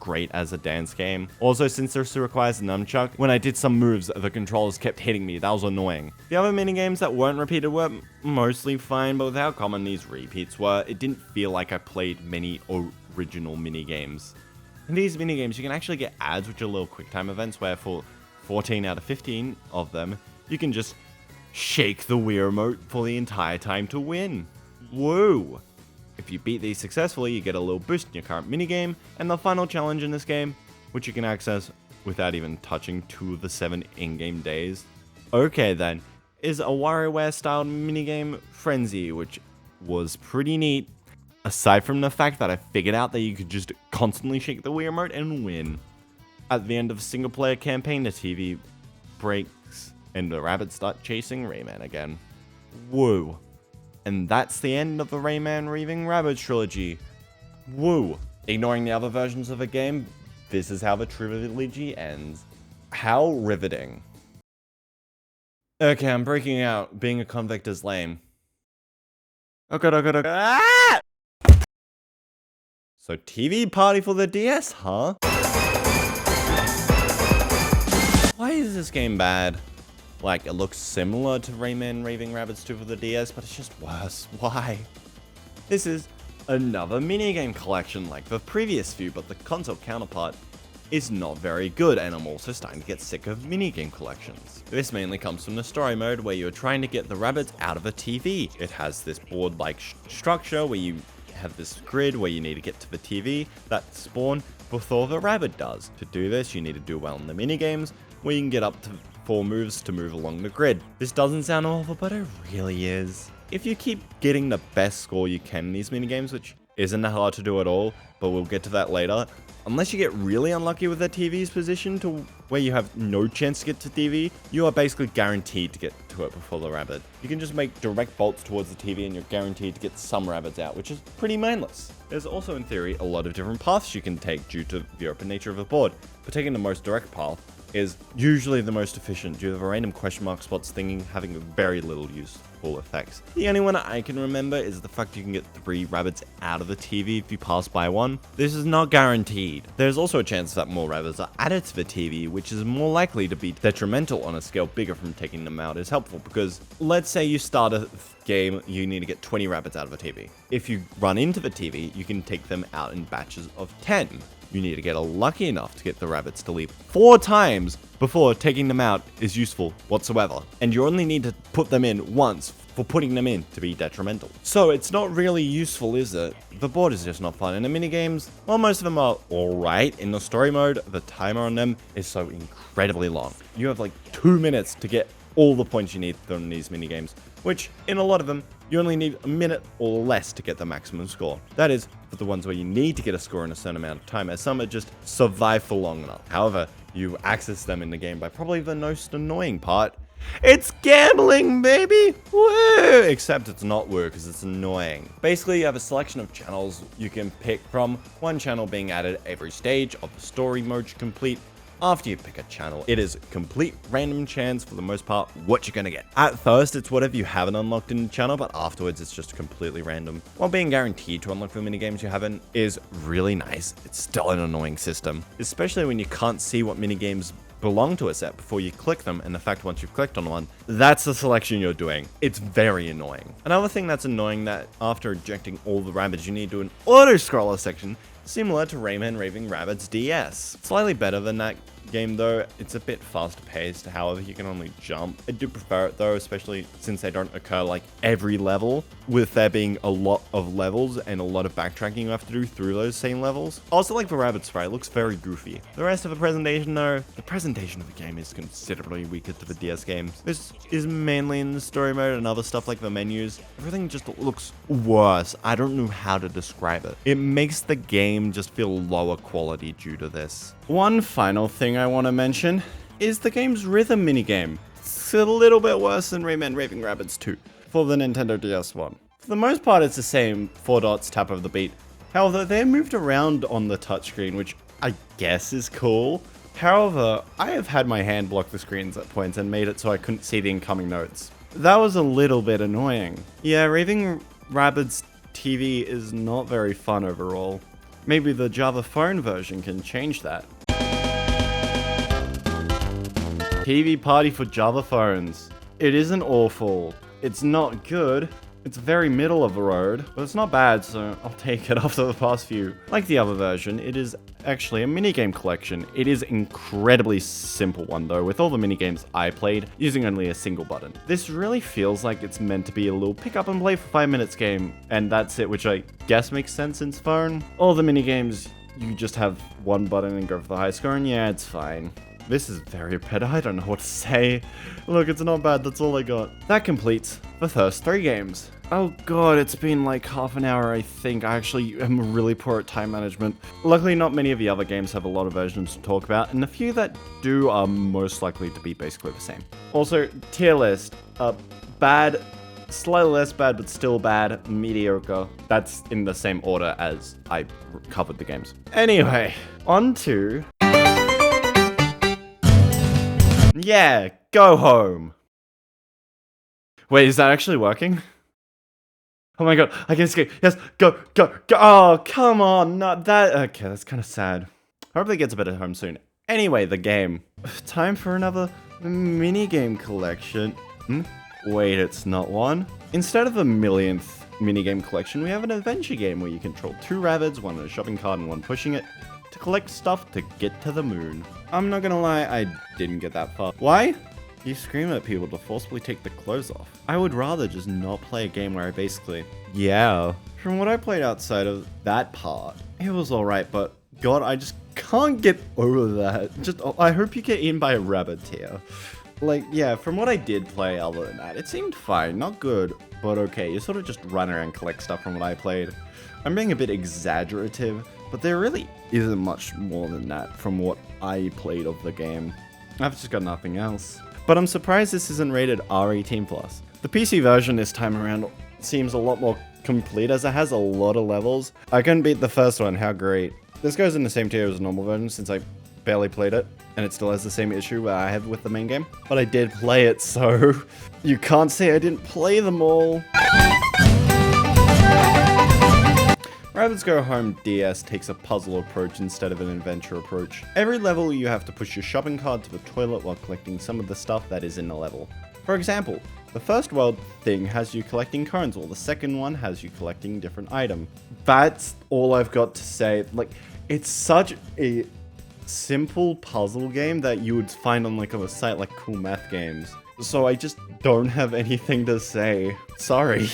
great as a dance game. Also, since this requires a nunchuck, when I did some moves, the controllers kept hitting me. That was annoying. The other minigames that weren't repeated were mostly fine, but with how common these repeats were, it didn't feel like I played many original minigames. In these minigames, you can actually get ads, which are little QuickTime events, where for 14 out of 15 of them, you can just shake the Wii remote for the entire time to win. Woo! If you beat these successfully, you get a little boost in your current minigame, and the final challenge in this game, which you can access without even touching 2 of the 7 in-game days. Okay then, is a WarioWare-styled minigame Frenzy, which was pretty neat, aside from the fact that I figured out that you could just constantly shake the Wii remote and win. At the end of a single-player campaign, the TV breaks, and the rabbits start chasing Rayman again. Woo! And that's the end of the Rayman Raving Rabbids trilogy. Woo! Ignoring the other versions of the game, this is how the trilogy ends. How riveting. Okay, I'm breaking out. Being a convict is lame. Okay. Ah! So TV party for the DS, huh? Why is this game bad? Like, it looks similar to Rayman Raving Rabbids 2 for the DS, but it's just worse. Why? This is another minigame collection like the previous few, but the console counterpart is not very good, and I'm also starting to get sick of minigame collections. This mainly comes from the story mode, where you're trying to get the rabbits out of a TV. It has this board-like structure where you have this grid where you need to get to the TV that spawn before the rabbit does. To do this, you need to do well in the minigames, where you can get up to 4 moves to move along the grid. This doesn't sound awful, but it really is. If you keep getting the best score you can in these minigames, which isn't that hard to do at all, but we'll get to that later, unless you get really unlucky with the TV's position to where you have no chance to get to TV, you are basically guaranteed to get to it before the rabbit. You can just make direct bolts towards the TV and you're guaranteed to get some rabbits out, which is pretty mindless. There's also, in theory, a lot of different paths you can take due to the open nature of the board, but taking the most direct path is usually the most efficient due to the random question mark spots thinking having very little useful effects. The only one I can remember is the fact you can get 3 rabbits out of the TV if you pass by one. This is not guaranteed. There's also a chance that more rabbits are added to the TV, which is more likely to be detrimental on a scale bigger from taking them out is helpful, because let's say you start a game, you need to get 20 rabbits out of a TV. If you run into the TV, you can take them out in batches of 10. You need to get lucky enough to get the rabbits to leave 4 times before taking them out is useful whatsoever. And you only need to put them in once for putting them in to be detrimental. So it's not really useful, is it? The board is just not fun. And the minigames, well, most of them are alright. In the story mode, the timer on them is so incredibly long. You have like 2 minutes to get all the points you need from these minigames, which in a lot of them, you only need a minute or less to get the maximum score. That is, for the ones where you need to get a score in a certain amount of time, as some are just survive for long enough. However, you access them in the game by probably the most annoying part. It's gambling, baby! Woo! Except it's not woo, because it's annoying. Basically, you have a selection of channels you can pick from, one channel being added every stage of the story mode you complete. After you pick a channel, it is complete random chance for the most part what you're gonna get. At first, it's whatever you haven't unlocked in the channel, but afterwards it's just completely random. While being guaranteed to unlock the minigames you haven't is really nice, it's still an annoying system. Especially when you can't see what minigames belong to a set before you click them, and the fact once you've clicked on one, that's the selection you're doing. It's very annoying. Another thing that's annoying that after ejecting all the Rabbids, you need to do an auto-scroller section, similar to Rayman Raving Rabbids DS. Slightly better than that game though, it's a bit faster paced, however you can only jump. I do prefer it though, especially since they don't occur like every level, with there being a lot of levels and a lot of backtracking you have to do through those same levels. Also like the Rabbids sprite, it looks very goofy. The rest of the presentation though, the presentation of the game is considerably weaker to the DS games. This is mainly in the story mode and other stuff like the menus. Everything just looks worse. I don't know how to describe it. It makes the game just feel lower quality due to this. One final thing I want to mention is the game's rhythm minigame. It's a little bit worse than Rayman Raving Rabbids 2 for the Nintendo DS one. For the most part, it's the same 4 dots, tap of the beat. However, they're moved around on the touchscreen, which I guess is cool. However, I have had my hand block the screens at points and made it so I couldn't see the incoming notes. That was a little bit annoying. Yeah, Raving Rabbids TV is not very fun overall. Maybe the Java phone version can change that. TV party for Java phones. It isn't awful. It's not good. It's very middle of the road, but it's not bad, so I'll take it after the past few. Like the other version, it is actually a minigame collection. It is incredibly simple one though, with all the minigames I played using only a single button. This really feels like it's meant to be a little pick up and play for 5 minutes game, and that's it, which I guess makes sense since phone. All the minigames, you just have one button and go for the high score, and yeah, it's fine. This is very bad, I don't know what to say. Look, it's not bad, that's all I got. That completes the first 3 games. Oh god, it's been like half an hour, I think. I actually am really poor at time management. Luckily, not many of the other games have a lot of versions to talk about, and the few that do are most likely to be basically the same. Also, tier list. Bad, slightly less bad, but still bad, mediocre. That's in the same order as I covered the games. Anyway, on to... Yeah, go home. Wait, is that actually working? Oh my god, I can escape. Yes, go, go, go. Oh, come on, not that. Okay, that's kind of sad. Hopefully it gets a better home soon. Anyway, the game. Time for another minigame collection. Wait, it's not one. Instead of the millionth minigame collection, we have an adventure game where you control 2 Rabbids, one in a shopping cart and one pushing it, to collect stuff to get to the moon. I'm not gonna lie, I didn't get that far. Why? You scream at people to forcibly take the clothes off. I would rather just not play a game where I basically... Yeah. From what I played outside of that part, it was alright, but god, I just can't get over that. I hope you get eaten by a rabbit here. Like, yeah, from what I did play other than that, it seemed fine. Not good, but okay. You sort of just run around, collect stuff from what I played. I'm being a bit exaggerative, but there really isn't much more than that from what I played of the game. I've just got nothing else. But I'm surprised this isn't rated R18+. The PC version this time around seems a lot more complete as it has a lot of levels. I couldn't beat the first one, how great. This goes in the same tier as the normal version since I barely played it, and it still has the same issue I have with the main game. But I did play it, so you can't say I didn't play them all. Rabbids Go Home DS takes a puzzle approach instead of an adventure approach. Every level you have to push your shopping cart to the toilet while collecting some of the stuff that is in the level. For example, the first world thing has you collecting coins, while the second one has you collecting different items. That's all I've got to say. Like, it's such a simple puzzle game that you would find on like a site like Cool Math Games. so I just don't have anything to say. Sorry.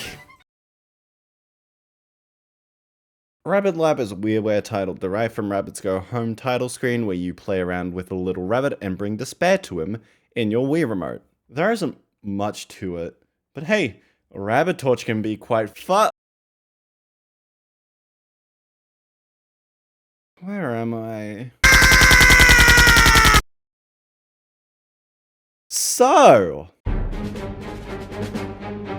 Rabbid Lab is a WiiWare title derived from Rabbids Go Home title screen where you play around with a little rabbit and bring despair to him in your Wii remote. There isn't much to it, but hey, a rabbit torch can be quite fun. Where am I? So,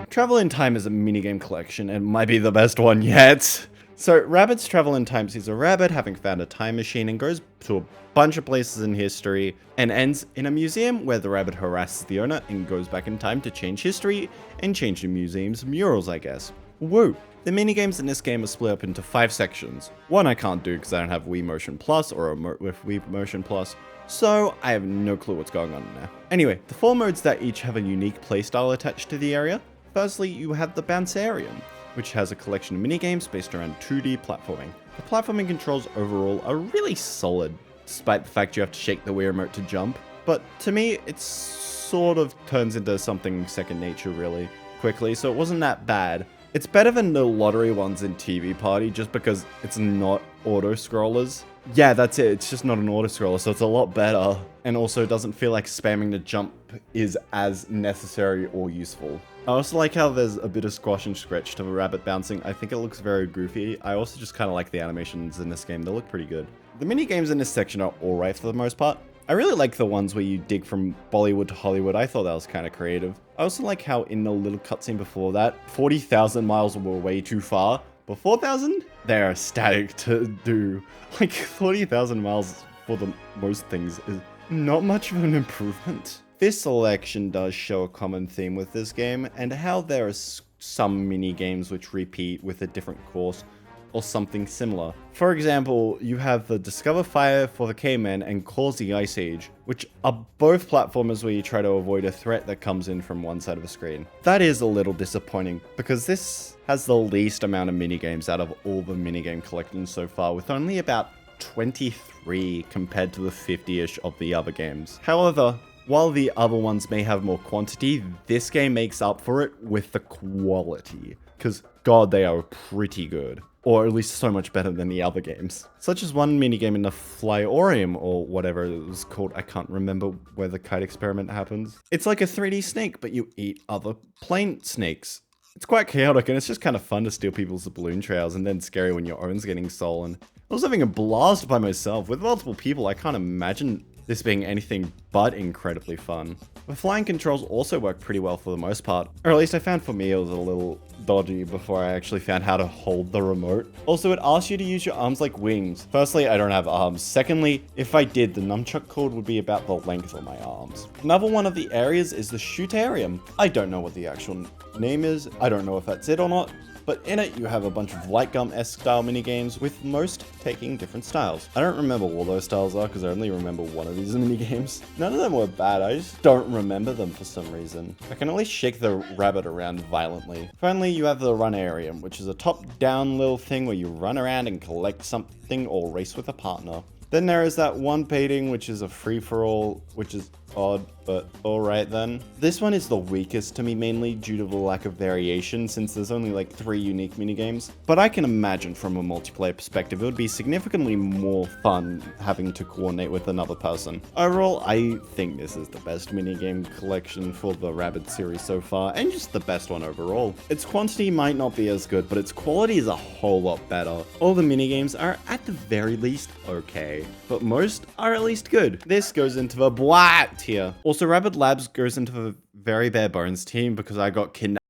Travel in Time is a minigame collection and might be the best one yet. So, Rabbids Travel in Time sees a rabbit having found a time machine and goes to a bunch of places in history and ends in a museum where the rabbit harasses the owner and goes back in time to change history and change the museum's murals, I guess. Woo! The minigames in this game are split up into 5 sections. One I can't do because I don't have Wii Motion Plus or a remote with Wii Motion Plus, so I have no clue what's going on in there. Anyway, the 4 modes that each have a unique playstyle attached to the area. Firstly, you have the Gammaseer, which has a collection of minigames based around 2D platforming. The platforming controls overall are really solid, despite the fact you have to shake the Wii remote to jump, but to me, it sort of turns into something second nature really quickly, so it wasn't that bad. It's better than the lottery ones in TV Party just because it's not auto-scrollers. Yeah, that's it, it's just not an auto-scroller, so it's a lot better, and also doesn't feel like spamming the jump is as necessary or useful. I also like how there's a bit of squash and stretch to the rabbit bouncing. I think it looks very goofy. I also just kind of like the animations in this game. They look pretty good. The mini-games in this section are alright for the most part. I really like the ones where you dig from Bollywood to Hollywood. I thought that was kind of creative. I also like how in the little cutscene before that, 40,000 miles were way too far. But 4,000? They're static to do. Like 40,000 miles for the most things is not much of an improvement. This selection does show a common theme with this game, and how there are some mini-games which repeat with a different course, or something similar. For example, you have the Discover Fire for the Caveman and Cause the Ice Age, which are both platformers where you try to avoid a threat that comes in from one side of the screen. That is a little disappointing, because this has the least amount of minigames out of all the minigame collections so far, with only about 23 compared to the 50-ish of the other games. However, while the other ones may have more quantity, this game makes up for it with the quality. Because, god, they are pretty good. Or at least so much better than the other games. Such as one minigame in the Flyorium, or whatever it was called, I can't remember where the kite experiment happens. It's like a 3D snake, but you eat other plane snakes. It's quite chaotic, and it's just kind of fun to steal people's balloon trails, and then scary when your own's getting stolen. I was having a blast by myself. With multiple people, I can't imagine this being anything but incredibly fun. The flying controls also work pretty well for the most part, or at least I found for me it was a little dodgy before I actually found how to hold the remote. Also, it asks you to use your arms like wings. Firstly, I don't have arms. Secondly, if I did, the nunchuck cord would be about the length of my arms. Another one of the areas is the Shootarium. I don't know what the actual name is. I don't know if that's it or not. But in it, you have a bunch of light gum-esque style minigames, with most taking different styles. I don't remember what those styles are, because I only remember one of these minigames. None of them were bad, I just don't remember them for some reason. I can at least shake the rabbit around violently. Finally, you have the Runarium, which is a top-down little thing where you run around and collect something or race with a partner. Then there is that one painting, which is a free-for-all, which is odd, but alright then. This one is the weakest to me, mainly due to the lack of variation, since there's only like 3 unique minigames. But I can imagine from a multiplayer perspective, it would be significantly more fun having to coordinate with another person. Overall, I think this is the best minigame collection for the Rabbids series so far, and just the best one overall. Its quantity might not be as good, but its quality is a whole lot better. All the minigames are at the very least okay, but most are at least good. This goes into the blat tier. Also, Rabbid Labs goes into the very bare bones team because I got kidnapped.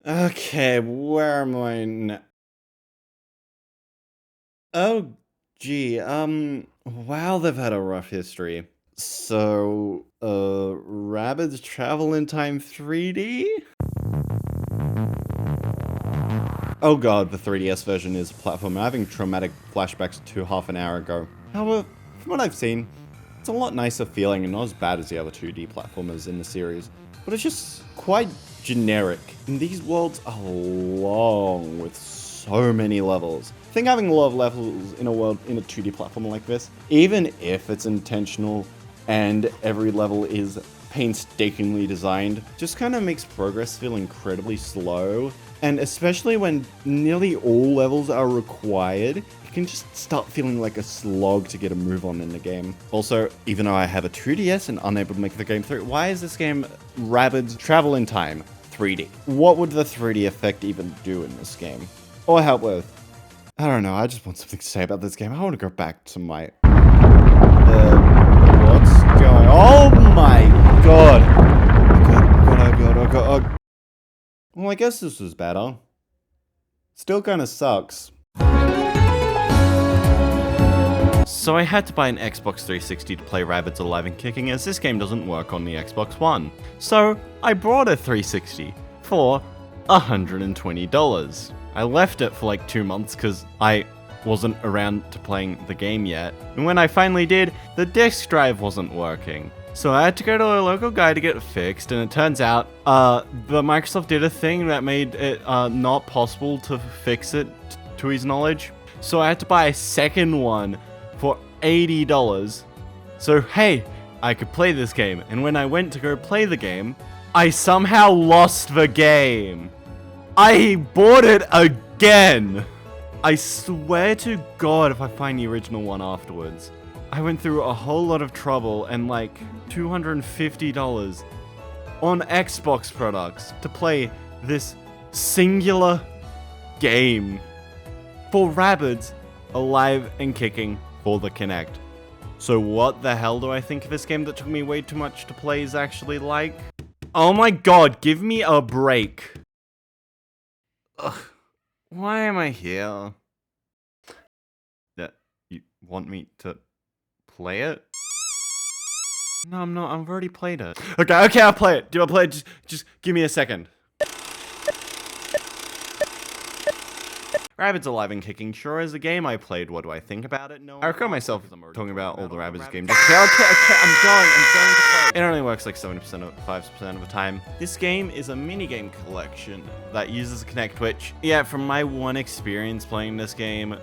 Okay, where am I now? Oh, gee, wow, they've had a rough history. So, Rabbids Travel in Time 3D? Oh god, the 3DS version is a platform. I'm having traumatic flashbacks to half an hour ago. However, from what I've seen, it's a lot nicer feeling and not as bad as the other 2D platformers in the series. But it's just quite generic. And these worlds are long with so many levels. I think having a lot of levels in a world in a 2D platformer like this, even if it's intentional and every level is painstakingly designed, just kind of makes progress feel incredibly slow. And especially when nearly all levels are required, it can just start feeling like a slog to get a move on in the game. Also, even though I have a 2DS and unable to make the game through, why is this game Rabbids Travel in Time 3D? What would the 3D effect even do in this game? Or help with? I don't know, I just want something to say about this game. I want to go back to my... what's going on? Oh my god! Oh god. Well, I guess this was better. Still kinda sucks. So I had to buy an Xbox 360 to play Rabbids Alive and Kicking, as this game doesn't work on the Xbox One. So I bought a 360 for $120. I left it for like 2 months because I wasn't around to playing the game yet. And when I finally did, the disk drive wasn't working. So I had to go to a local guy to get it fixed, and it turns out the Microsoft did a thing that made it not possible to fix it to his knowledge. So I had to buy a second one for $80. So hey, I could play this game, and when I went to go play the game, I somehow lost the game. I bought it again. I swear to God if I find the original one afterwards. I went through a whole lot of trouble and like $250 on Xbox products to play this singular game for Rabbids Alive and Kicking for the Kinect. So what the hell do I think of this game that took me way too much to play is actually like? Oh my god, give me a break. Ugh, why am I here? That you want me to play it? No, I'm not. I've already played it. Okay, I'll play it. Do I play it? Just give me a second. Rabbids Alive and Kicking sure is a game I played. What do I think about it? No. I record myself talking about all the Rabbids games. Okay, I'm going to play. It only works like 70% of 5% of the time. This game is a minigame collection that uses Kinect, which, yeah, from my one experience playing this game,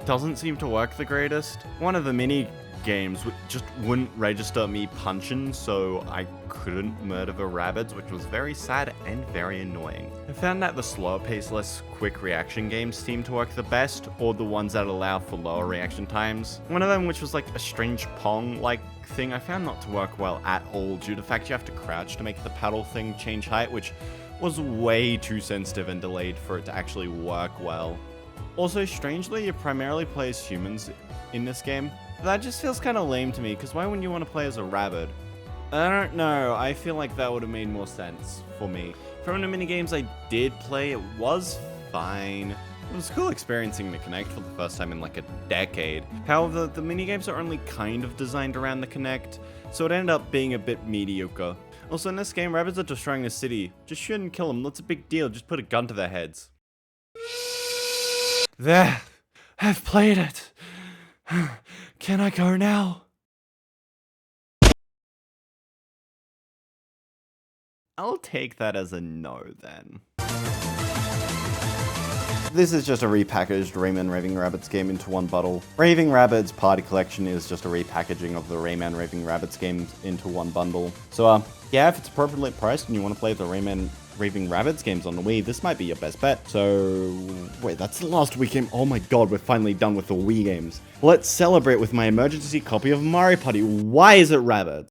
doesn't seem to work the greatest. One of the mini games just wouldn't register me punching, so I couldn't murder the Rabbids, which was very sad and very annoying. I found that the slower pace, less quick reaction games seem to work the best, or the ones that allow for lower reaction times. One of them, which was like a strange Pong-like thing, I found not to work well at all due to the fact you have to crouch to make the paddle thing change height, which was way too sensitive and delayed for it to actually work well. Also, strangely, you primarily play as humans in this game. That just feels kind of lame to me, because why wouldn't you want to play as a Rabbid? I don't know, I feel like that would have made more sense for me. From the minigames I did play, it was fine. It was cool experiencing the Kinect for the first time in like a decade. However, the minigames are only kind of designed around the Kinect, so it ended up being a bit mediocre. Also, in this game, Rabbids are destroying the city. Just shoot and kill them, what's a big deal? Just put a gun to their heads. There, I've played it. Can I go now? I'll take that as a no then. This is just a repackaged Rayman Raving Rabbids game into one bundle. Raving Rabbids Party Collection is just a repackaging of the Rayman Raving Rabbids games into one bundle. So yeah, if it's appropriately priced and you want to play the Rayman Raving Rabbids games on the Wii, this might be your best bet. So, wait, that's the last Wii game? Oh my god, we're finally done with the Wii games. Let's celebrate with my emergency copy of Mario Party. Why is it Rabbids?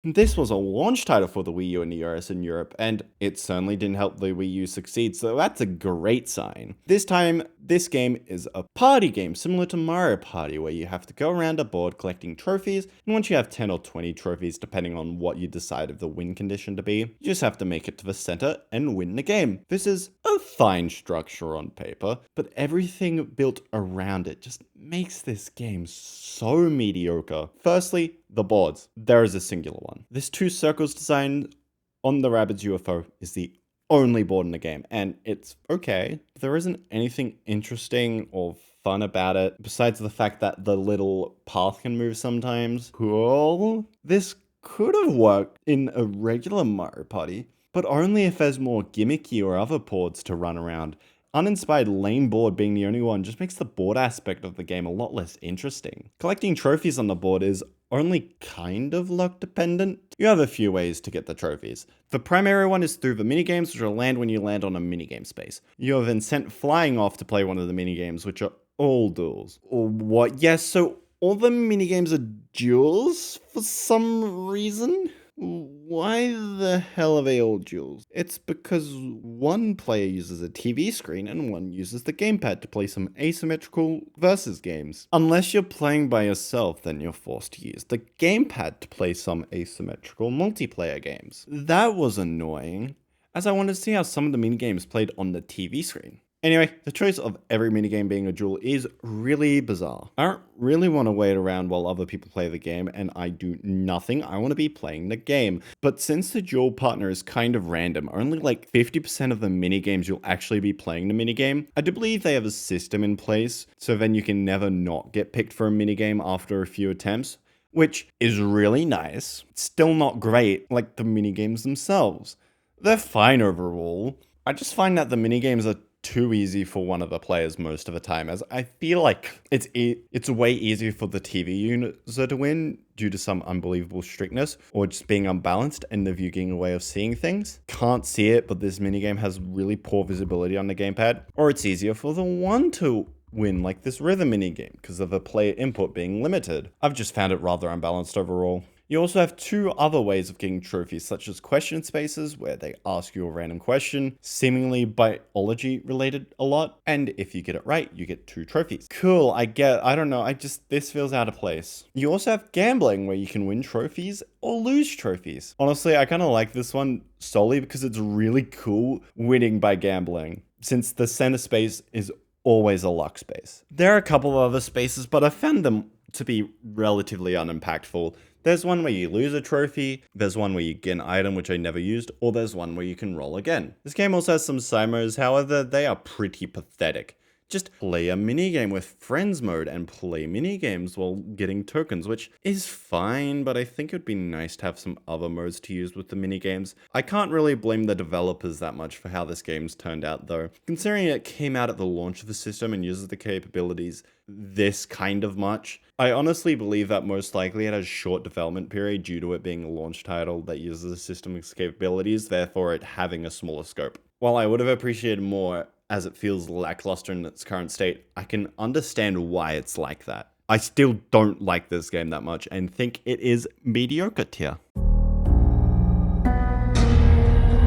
This was a launch title for the Wii U in the US and Europe, and it certainly didn't help the Wii U succeed, so that's a great sign. This time, this game is a party game similar to Mario Party, where you have to go around a board collecting trophies, and once you have 10 or 20 trophies, depending on what you decide of the win condition to be, you just have to make it to the center and win the game. This is a fine structure on paper, but everything built around it just makes this game so mediocre. Firstly, the boards. There is a singular one. This 2 circles design on the Rabbids UFO is the only board in the game, and it's okay. There isn't anything interesting or fun about it, besides the fact that the little path can move sometimes. Cool. This could have worked in a regular Mario Party, but only if there's more gimmicky or other boards to run around. Uninspired lane board being the only one just makes the board aspect of the game a lot less interesting. Collecting trophies on the board is only kind of luck dependent. You have a few ways to get the trophies. The primary one is through the minigames, which will land when you land on a minigame space. You are then sent flying off to play one of the minigames, which are all duels. Or what? Yes, so all the minigames are duels for some reason? Why the hell are they all duels? It's because one player uses a TV screen and one uses the gamepad to play some asymmetrical versus games. Unless you're playing by yourself, then you're forced to use the gamepad to play some asymmetrical multiplayer games. That was annoying, as I wanted to see how some of the minigames played on the TV screen. Anyway, the choice of every minigame being a duel is really bizarre. I don't really want to wait around while other people play the game and I do nothing. I want to be playing the game. But since the duel partner is kind of random, only like 50% of the minigames you'll actually be playing the minigame, I do believe they have a system in place so then you can never not get picked for a minigame after a few attempts, which is really nice. It's still not great like the minigames themselves. They're fine overall. I just find that the minigames are too easy for one of the players most of the time, as I feel like it's way easier for the TV user to win due to some unbelievable strictness or just being unbalanced and the view getting a way of seeing things. Can't see it, but this minigame has really poor visibility on the gamepad. Or it's easier for the one to win, like this rhythm minigame, because of the player input being limited. I've just found it rather unbalanced overall. You also have two other ways of getting trophies, such as question spaces, where they ask you a random question, seemingly biology related a lot, and if you get it right, you get 2 trophies. Cool, I don't know, this feels out of place. You also have gambling, where you can win trophies or lose trophies. Honestly, I kind of like this one solely because it's really cool winning by gambling, since the center space is always a luck space. There are a couple of other spaces, but I found them to be relatively unimpactful. There's one where you lose a trophy, there's one where you get an item which I never used, or there's one where you can roll again. This game also has some side modes, however, they are pretty pathetic. Just play a minigame with friends mode and play minigames while getting tokens, which is fine, but I think it would be nice to have some other modes to use with the minigames. I can't really blame the developers that much for how this game's turned out though, considering it came out at the launch of the system and uses the capabilities this kind of much. I honestly believe that most likely it has a short development period due to it being a launch title that uses the system's capabilities, therefore it having a smaller scope. While I would have appreciated more, as it feels lackluster in its current state, I can understand why it's like that. I still don't like this game that much and think it is mediocre tier.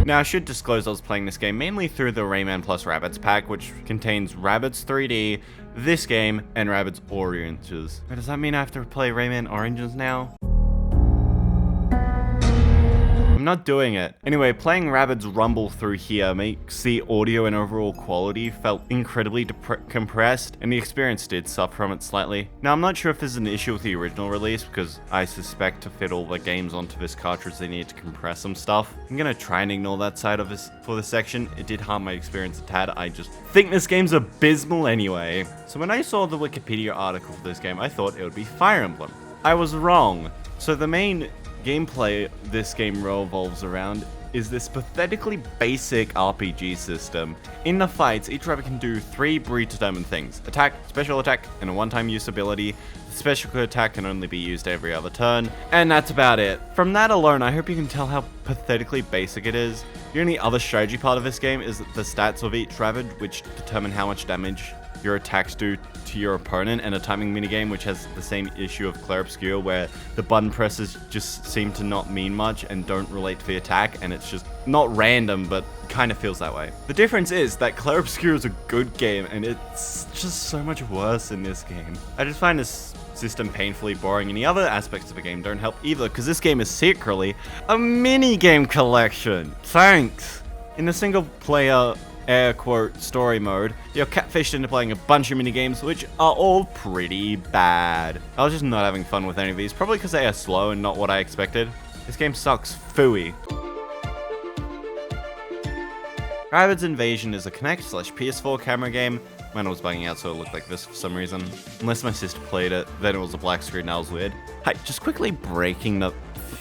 Now, I should disclose I was playing this game mainly through the Rayman plus Rabbids pack, which contains Rabbids 3D, this game, and Rabbids Oranges. Does that mean I have to play Rayman Oranges now? I'm not doing it. Anyway, playing Rabbids Rumble through here makes the audio and overall quality felt incredibly compressed, and the experience did suffer from it slightly. Now, I'm not sure if this is an issue with the original release, because I suspect to fit all the games onto this cartridge they need to compress some stuff. I'm gonna try and ignore that side of this for this section. It did harm my experience a tad. I just think this game's abysmal anyway. So when I saw the Wikipedia article for this game, I thought it would be Fire Emblem. I was wrong. So the main gameplay this game revolves around is this pathetically basic RPG system. In the fights, each Rabbid can do 3 predetermined things: attack, special attack, and a one-time use ability. The special attack can only be used every other turn, and that's about it. From that alone, I hope you can tell how pathetically basic it is. The only other strategy part of this game is the stats of each Rabbid, which determine how much damage your attacks do to your opponent, and a timing minigame which has the same issue of Clair Obscur, where the button presses just seem to not mean much and don't relate to the attack, and it's just not random, but kind of feels that way. The difference is that Clair Obscur is a good game, and it's just so much worse in this game. I just find this system painfully boring, and the other aspects of the game don't help either, because this game is secretly a minigame collection. Thanks! In the single player air quote story mode, you're catfished into playing a bunch of minigames, which are all pretty bad. I was just not having fun with any of these, probably because they are slow and not what I expected. This game sucks phooey. Rabbids Invasion is a Kinect/PS4 camera game. Mine was bugging out, so it looked like this for some reason. Unless my sister played it, then it was a black screen and that was weird. Hi, just quickly breaking the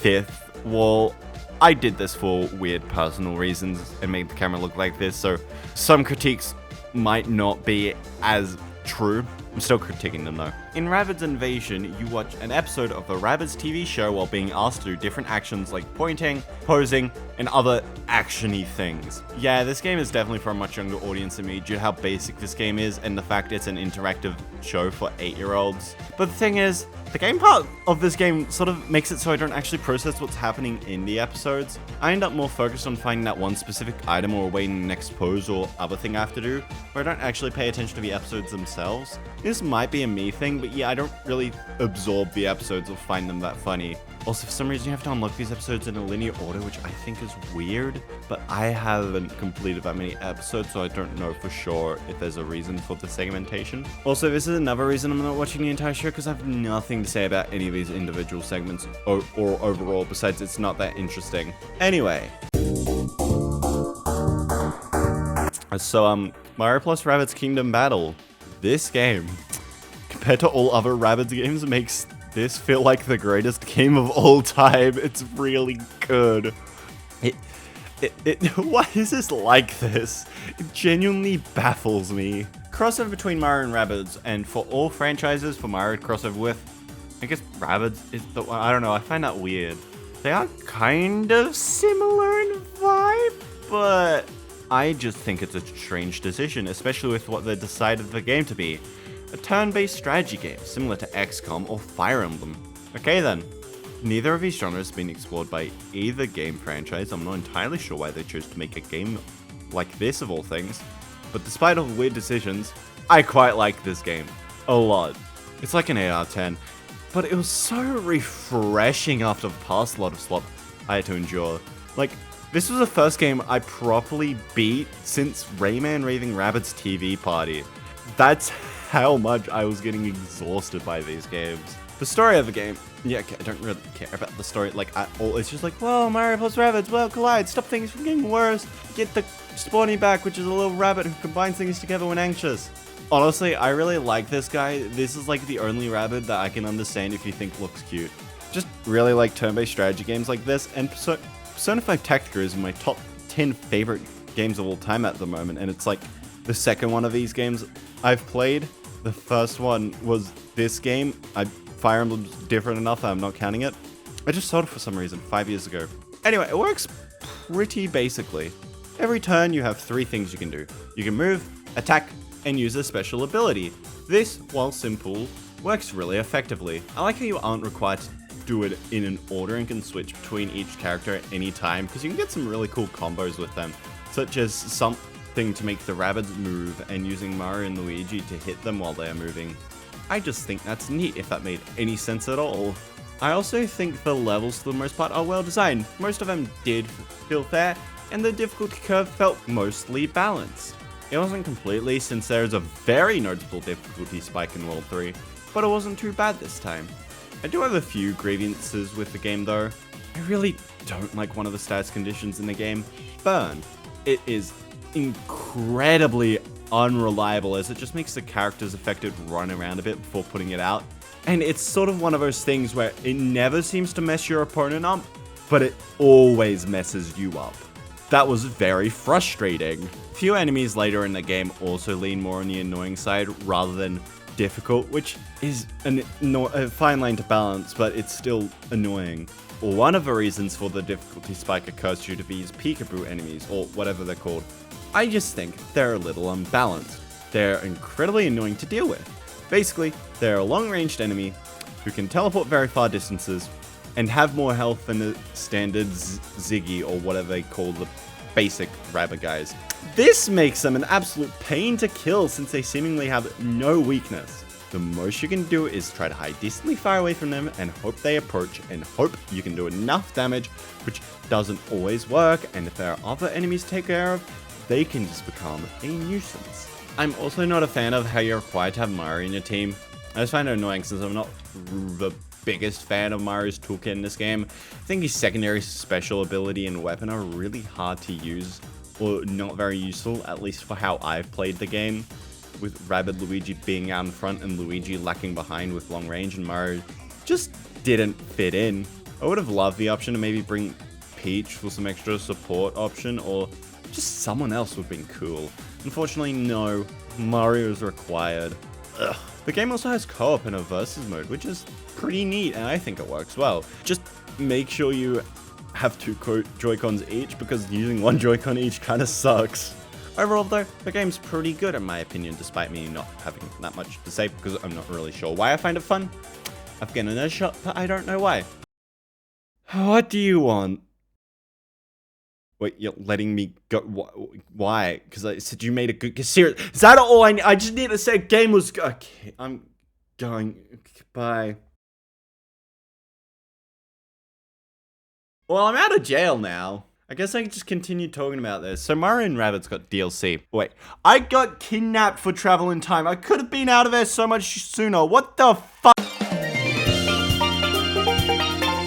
5th wall. I did this for weird personal reasons and made the camera look like this, so some critiques might not be as true. I'm still critiquing them though. In Rabbids Invasion, you watch an episode of the Rabbids TV show while being asked to do different actions like pointing, posing, and other actiony things. Yeah, this game is definitely for a much younger audience than me due to how basic this game is and the fact it's an interactive show for 8-year-olds. But the thing is, the game part of this game sort of makes it so I don't actually process what's happening in the episodes. I end up more focused on finding that one specific item or awaiting the next pose or other thing I have to do, where I don't actually pay attention to the episodes themselves. This might be a me thing, but yeah, I don't really absorb the episodes or find them that funny. Also, for some reason, you have to unlock these episodes in a linear order, which I think is weird, but I haven't completed that many episodes, so I don't know for sure if there's a reason for the segmentation. Also, this is another reason I'm not watching the entire show, because I have nothing to say about any of these individual segments or overall, besides it's not that interesting. Anyway. So, Mario plus Rabbids Kingdom Battle. This game, compared to all other Rabbids games, makes this feel like the greatest game of all time. It's really good. Why is this like this? It genuinely baffles me. Crossover between Mario and Rabbids, and for all franchises for Mario to crossover with, I guess Rabbids is the one. I don't know, I find that weird. They are kind of similar in vibe, but I just think it's a strange decision, especially with what they decided the game to be. A turn-based strategy game, similar to XCOM or Fire Emblem. Okay then. Neither of these genres have been explored by either game franchise. I'm not entirely sure why they chose to make a game like this of all things. But despite all the weird decisions, I quite like this game. A lot. It's like an 8 out of 10. But it was so refreshing after the past lot of slop I had to endure. Like, this was the first game I properly beat since Rayman Raving Rabbids TV Party. That's how much I was getting exhausted by these games. The story of the game, yeah, I don't really care about the story like at all. It's just like, well, Mario plus Rabbids, well, collide, stop things from getting worse, get the spawny back, which is a little rabbit who combines things together when anxious. Honestly, I really like this guy. This is like the only rabbit that I can understand if you think looks cute. Just really like turn-based strategy games like this, and Persona 5 Tactica is my top 10 favorite games of all time at the moment, and it's like the second one of these games I've played. The first one was this game. Fire Emblem's different enough that I'm not counting it. I just sold it for some reason 5 years ago. Anyway, it works pretty basically. Every turn you have 3 things you can do. You can move, attack, and use a special ability. This, while simple, works really effectively. I like how you aren't required to do it in an order and can switch between each character at any time, because you can get some really cool combos with them, such as something to make the Rabbids move and using Mario and Luigi to hit them while they're moving. I just think that's neat, if that made any sense at all. I also think the levels for the most part are well designed. Most of them did feel fair, and the difficulty curve felt mostly balanced. It wasn't completely, since there is a very noticeable difficulty spike in World 3, but it wasn't too bad this time. I do have a few grievances with the game though. I really don't like one of the stats conditions in the game, Burn. It is incredibly unreliable, as it just makes the characters affected run around a bit before putting it out. And it's sort of one of those things where it never seems to mess your opponent up, but it always messes you up. That was very frustrating. Few enemies later in the game also lean more on the annoying side rather than difficult, which is a fine line to balance, but it's still annoying. One of the reasons for the difficulty spike occurs due to these peekaboo enemies, or whatever they're called. I just think they're a little unbalanced. They're incredibly annoying to deal with. Basically, they're a long-ranged enemy who can teleport very far distances and have more health than the standard Ziggy or whatever they call the basic rabbit guys. This makes them an absolute pain to kill since they seemingly have no weakness. The most you can do is try to hide decently far away from them and hope they approach and hope you can do enough damage, which doesn't always work, and if there are other enemies to take care of, they can just become a nuisance. I'm also not a fan of how you're required to have Mario in your team. I just find it annoying since I'm not the biggest fan of Mario's toolkit in this game. I think his secondary special ability and weapon are really hard to use, or not very useful, at least for how I've played the game, with Rabbid Luigi being out in front and Luigi lacking behind with long range, and Mario just didn't fit in. I would have loved the option to maybe bring Peach for some extra support option, or just someone else would have been cool. Unfortunately, no. Mario is required. Ugh. The game also has co-op in a versus mode, which is pretty neat, and I think it works well. Just make sure you have two Joy-Cons each, because using one Joy-Con each kind of sucks. Overall though, the game's pretty good in my opinion, despite me not having that much to say, because I'm not really sure why I find it fun. I've given it a shot, but I don't know why. What do you want? Wait, you're letting me go? Why? Because I said you made a good... Serious? Is that all I just need to say? Game was... Okay, I'm going. Bye. Well, I'm out of jail now. I guess I can just continue talking about this. So Mario and Rabbids got DLC. Wait, I got kidnapped for travel in time. I could have been out of there so much sooner. What the fuck?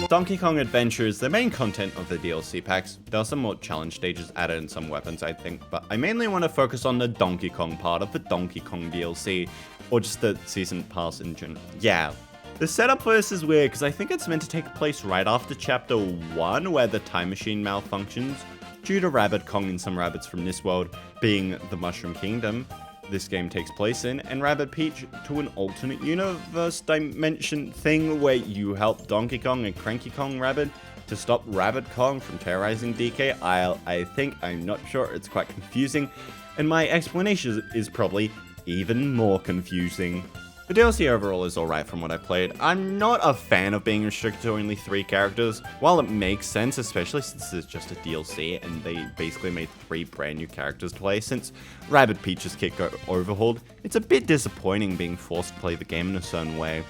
Donkey Kong Adventure is the main content of the DLC packs. There are some more challenge stages added and some weapons, I think, but I mainly want to focus on the Donkey Kong part of the Donkey Kong DLC, or just the season pass in general. Yeah. The setup for this is weird, because I think it's meant to take place right after Chapter 1, where the time machine malfunctions, due to Rabbid Kong and some rabbits from this world being the Mushroom Kingdom this game takes place in, and Rabbid Peach to an alternate universe dimension thing where you help Donkey Kong and Cranky Kong Rabbid to stop Rabbid Kong from terrorizing DK Isle. I'm not sure, it's quite confusing, and my explanation is probably even more confusing. The DLC overall is alright from what I played. I'm not a fan of being restricted to only 3 characters. While it makes sense, especially since it's just a DLC and they basically made 3 brand new characters to play since Rabbid Peach's kit got overhauled, it's a bit disappointing being forced to play the game in a certain way.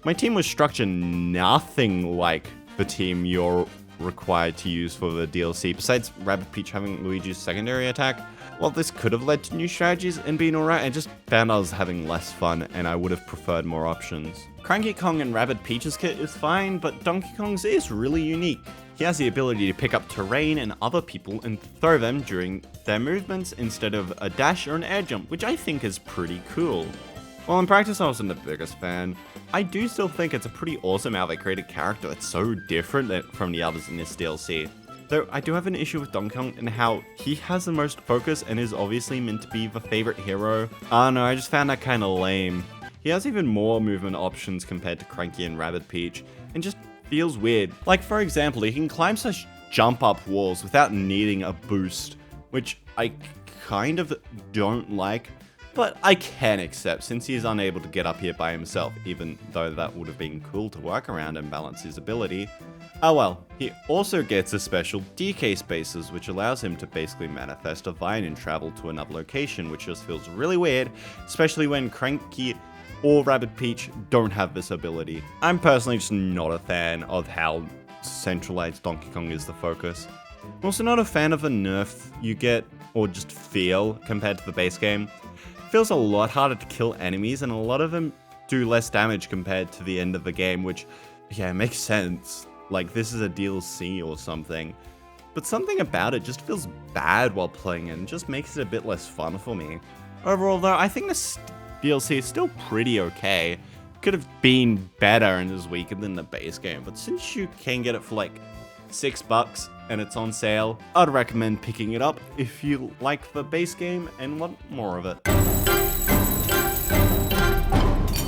My team was structured nothing like the team you're required to use for the DLC, besides Rabbid Peach having Luigi's secondary attack. While this could have led to new strategies and been alright, I just found I was having less fun and I would have preferred more options. Cranky Kong and Rabbid Peach's kit is fine, but Donkey Kong's is really unique. He has the ability to pick up terrain and other people and throw them during their movements instead of a dash or an air jump, which I think is pretty cool. While in practice I wasn't the biggest fan, I do still think it's a pretty awesome how they created a character that's so different from the others in this DLC. Though I do have an issue with Donkey Kong and how he has the most focus and is obviously meant to be the favorite hero. I don't know, I just found that kinda lame. He has even more movement options compared to Cranky and Rabbid Peach, and just feels weird. Like for example, he can climb such jump up walls without needing a boost, which I kind of don't like. But I can accept since he is unable to get up here by himself, even though that would have been cool to work around and balance his ability. Oh well, he also gets a special DK spaces, which allows him to basically manifest a vine and travel to another location, which just feels really weird, especially when Cranky or Rabbid Peach don't have this ability. I'm personally just not a fan of how centralized Donkey Kong is the focus. I'm also not a fan of the nerf you get, or just feel, compared to the base game. Feels a lot harder to kill enemies, and a lot of them do less damage compared to the end of the game, which, yeah, makes sense. Like, this is a DLC or something. But something about it just feels bad while playing it, and just makes it a bit less fun for me. Overall, though, I think this DLC is still pretty okay. Could have been better and is weaker than the base game, but since you can get it for like $6 and it's on sale, I'd recommend picking it up if you like the base game and want more of it.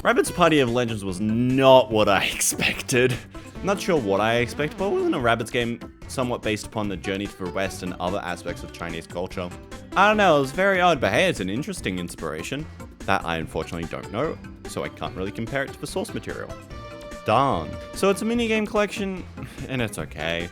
Rabbids Party of Legends was not what I expected. Not sure what I expected, but it wasn't a Rabbids game somewhat based upon the journey to the West and other aspects of Chinese culture. I don't know, it was very odd, but hey, it's an interesting inspiration. That I unfortunately don't know, so I can't really compare it to the source material. Darn. So it's a minigame collection, and it's okay.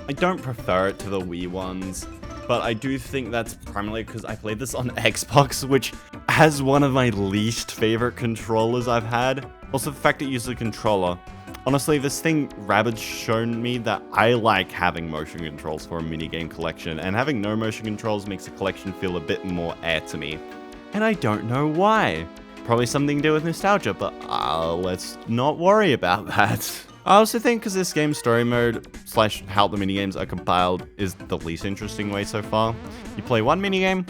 I don't prefer it to the Wii ones, but I do think that's primarily because I played this on Xbox, which has one of my least favorite controllers I've had. Also, the fact it uses a controller. Honestly, this thing, Rabbids shown me that I like having motion controls for a minigame collection, and having no motion controls makes the collection feel a bit more air to me. And I don't know why. Probably something to do with nostalgia, but let's not worry about that. I also think because this game's story mode / how the minigames are compiled is the least interesting way so far. You play one minigame,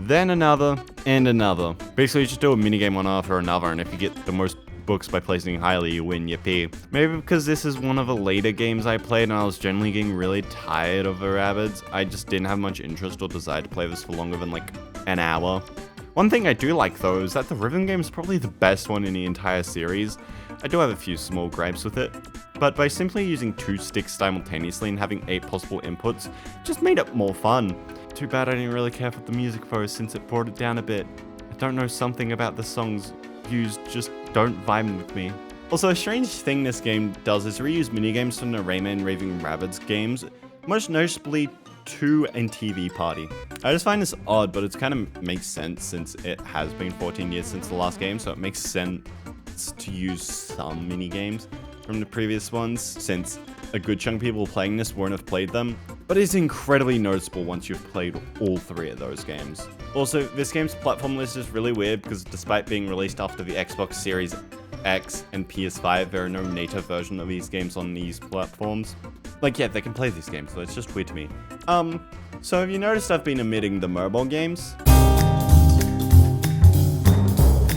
then another, and another. Basically, you just do a minigame one after another, and if you get the most books by placing highly, you win, yippee. Maybe because this is one of the later games I played and I was generally getting really tired of the Rabbids, I just didn't have much interest or desire to play this for longer than like an hour. One thing I do like though is that the rhythm game is probably the best one in the entire series. I do have a few small gripes with it, but by simply using 2 sticks simultaneously and having 8 possible inputs, just made it more fun. Too bad I didn't really care for the music though, since it brought it down a bit. I don't know, something about the songs used just don't vibe with me. Also, a strange thing this game does is reuse minigames from the Rayman, Raving, Rabbids games, most noticeably 2 and TV Party. I just find this odd, but it kind of makes sense since it has been 14 years since the last game, so it makes sense to use some minigames from the previous ones, since a good chunk of people playing this won't have played them, but it's incredibly noticeable once you've played all 3 of those games. Also, this game's platform list is really weird because despite being released after the Xbox Series X and PS5, there are no native version of these games on these platforms. Like, yeah, they can play these games, so it's just weird to me. So have you noticed I've been omitting the mobile games?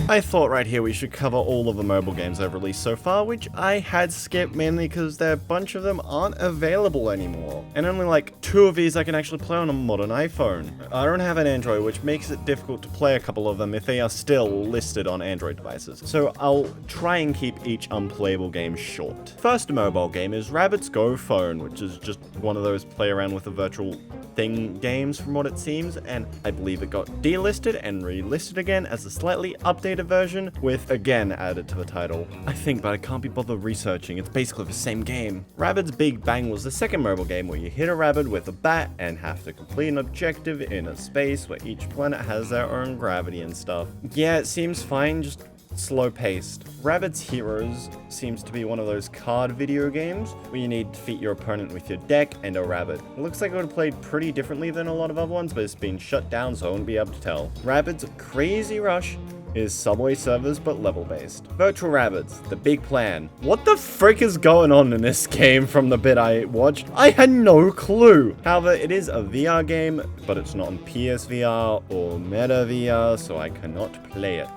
I thought right here we should cover all of the mobile games I've released so far, which I had skipped mainly because a bunch of them aren't available anymore. And only like 2 of these I can actually play on a modern iPhone. I don't have an Android, which makes it difficult to play a couple of them if they are still listed on Android devices. So I'll try and keep each unplayable game short. First mobile game is Rabbids Go Home, which is just one of those play around with a virtual thing games from what it seems, and I believe it got delisted and relisted again as a slightly updated version with again added to the title. I think, but I can't be bothered researching, it's basically the same game. Rabbids Big Bang was the second mobile game where you hit a rabbit with a bat and have to complete an objective in a space where each planet has their own gravity and stuff. Yeah, it seems fine, just slow paced. Rabbids Heroes seems to be one of those card video games where you need to defeat your opponent with your deck and a rabbit. It looks like it would have played pretty differently than a lot of other ones, but it's been shut down, so I won't be able to tell. Rabbids Crazy Rush is Subway servers but level based. Virtual Rabbids, The Big Plan. What the frick is going on in this game from the bit I watched? I had no clue. However, it is a VR game, but it's not on PSVR or Meta VR, so I cannot play it.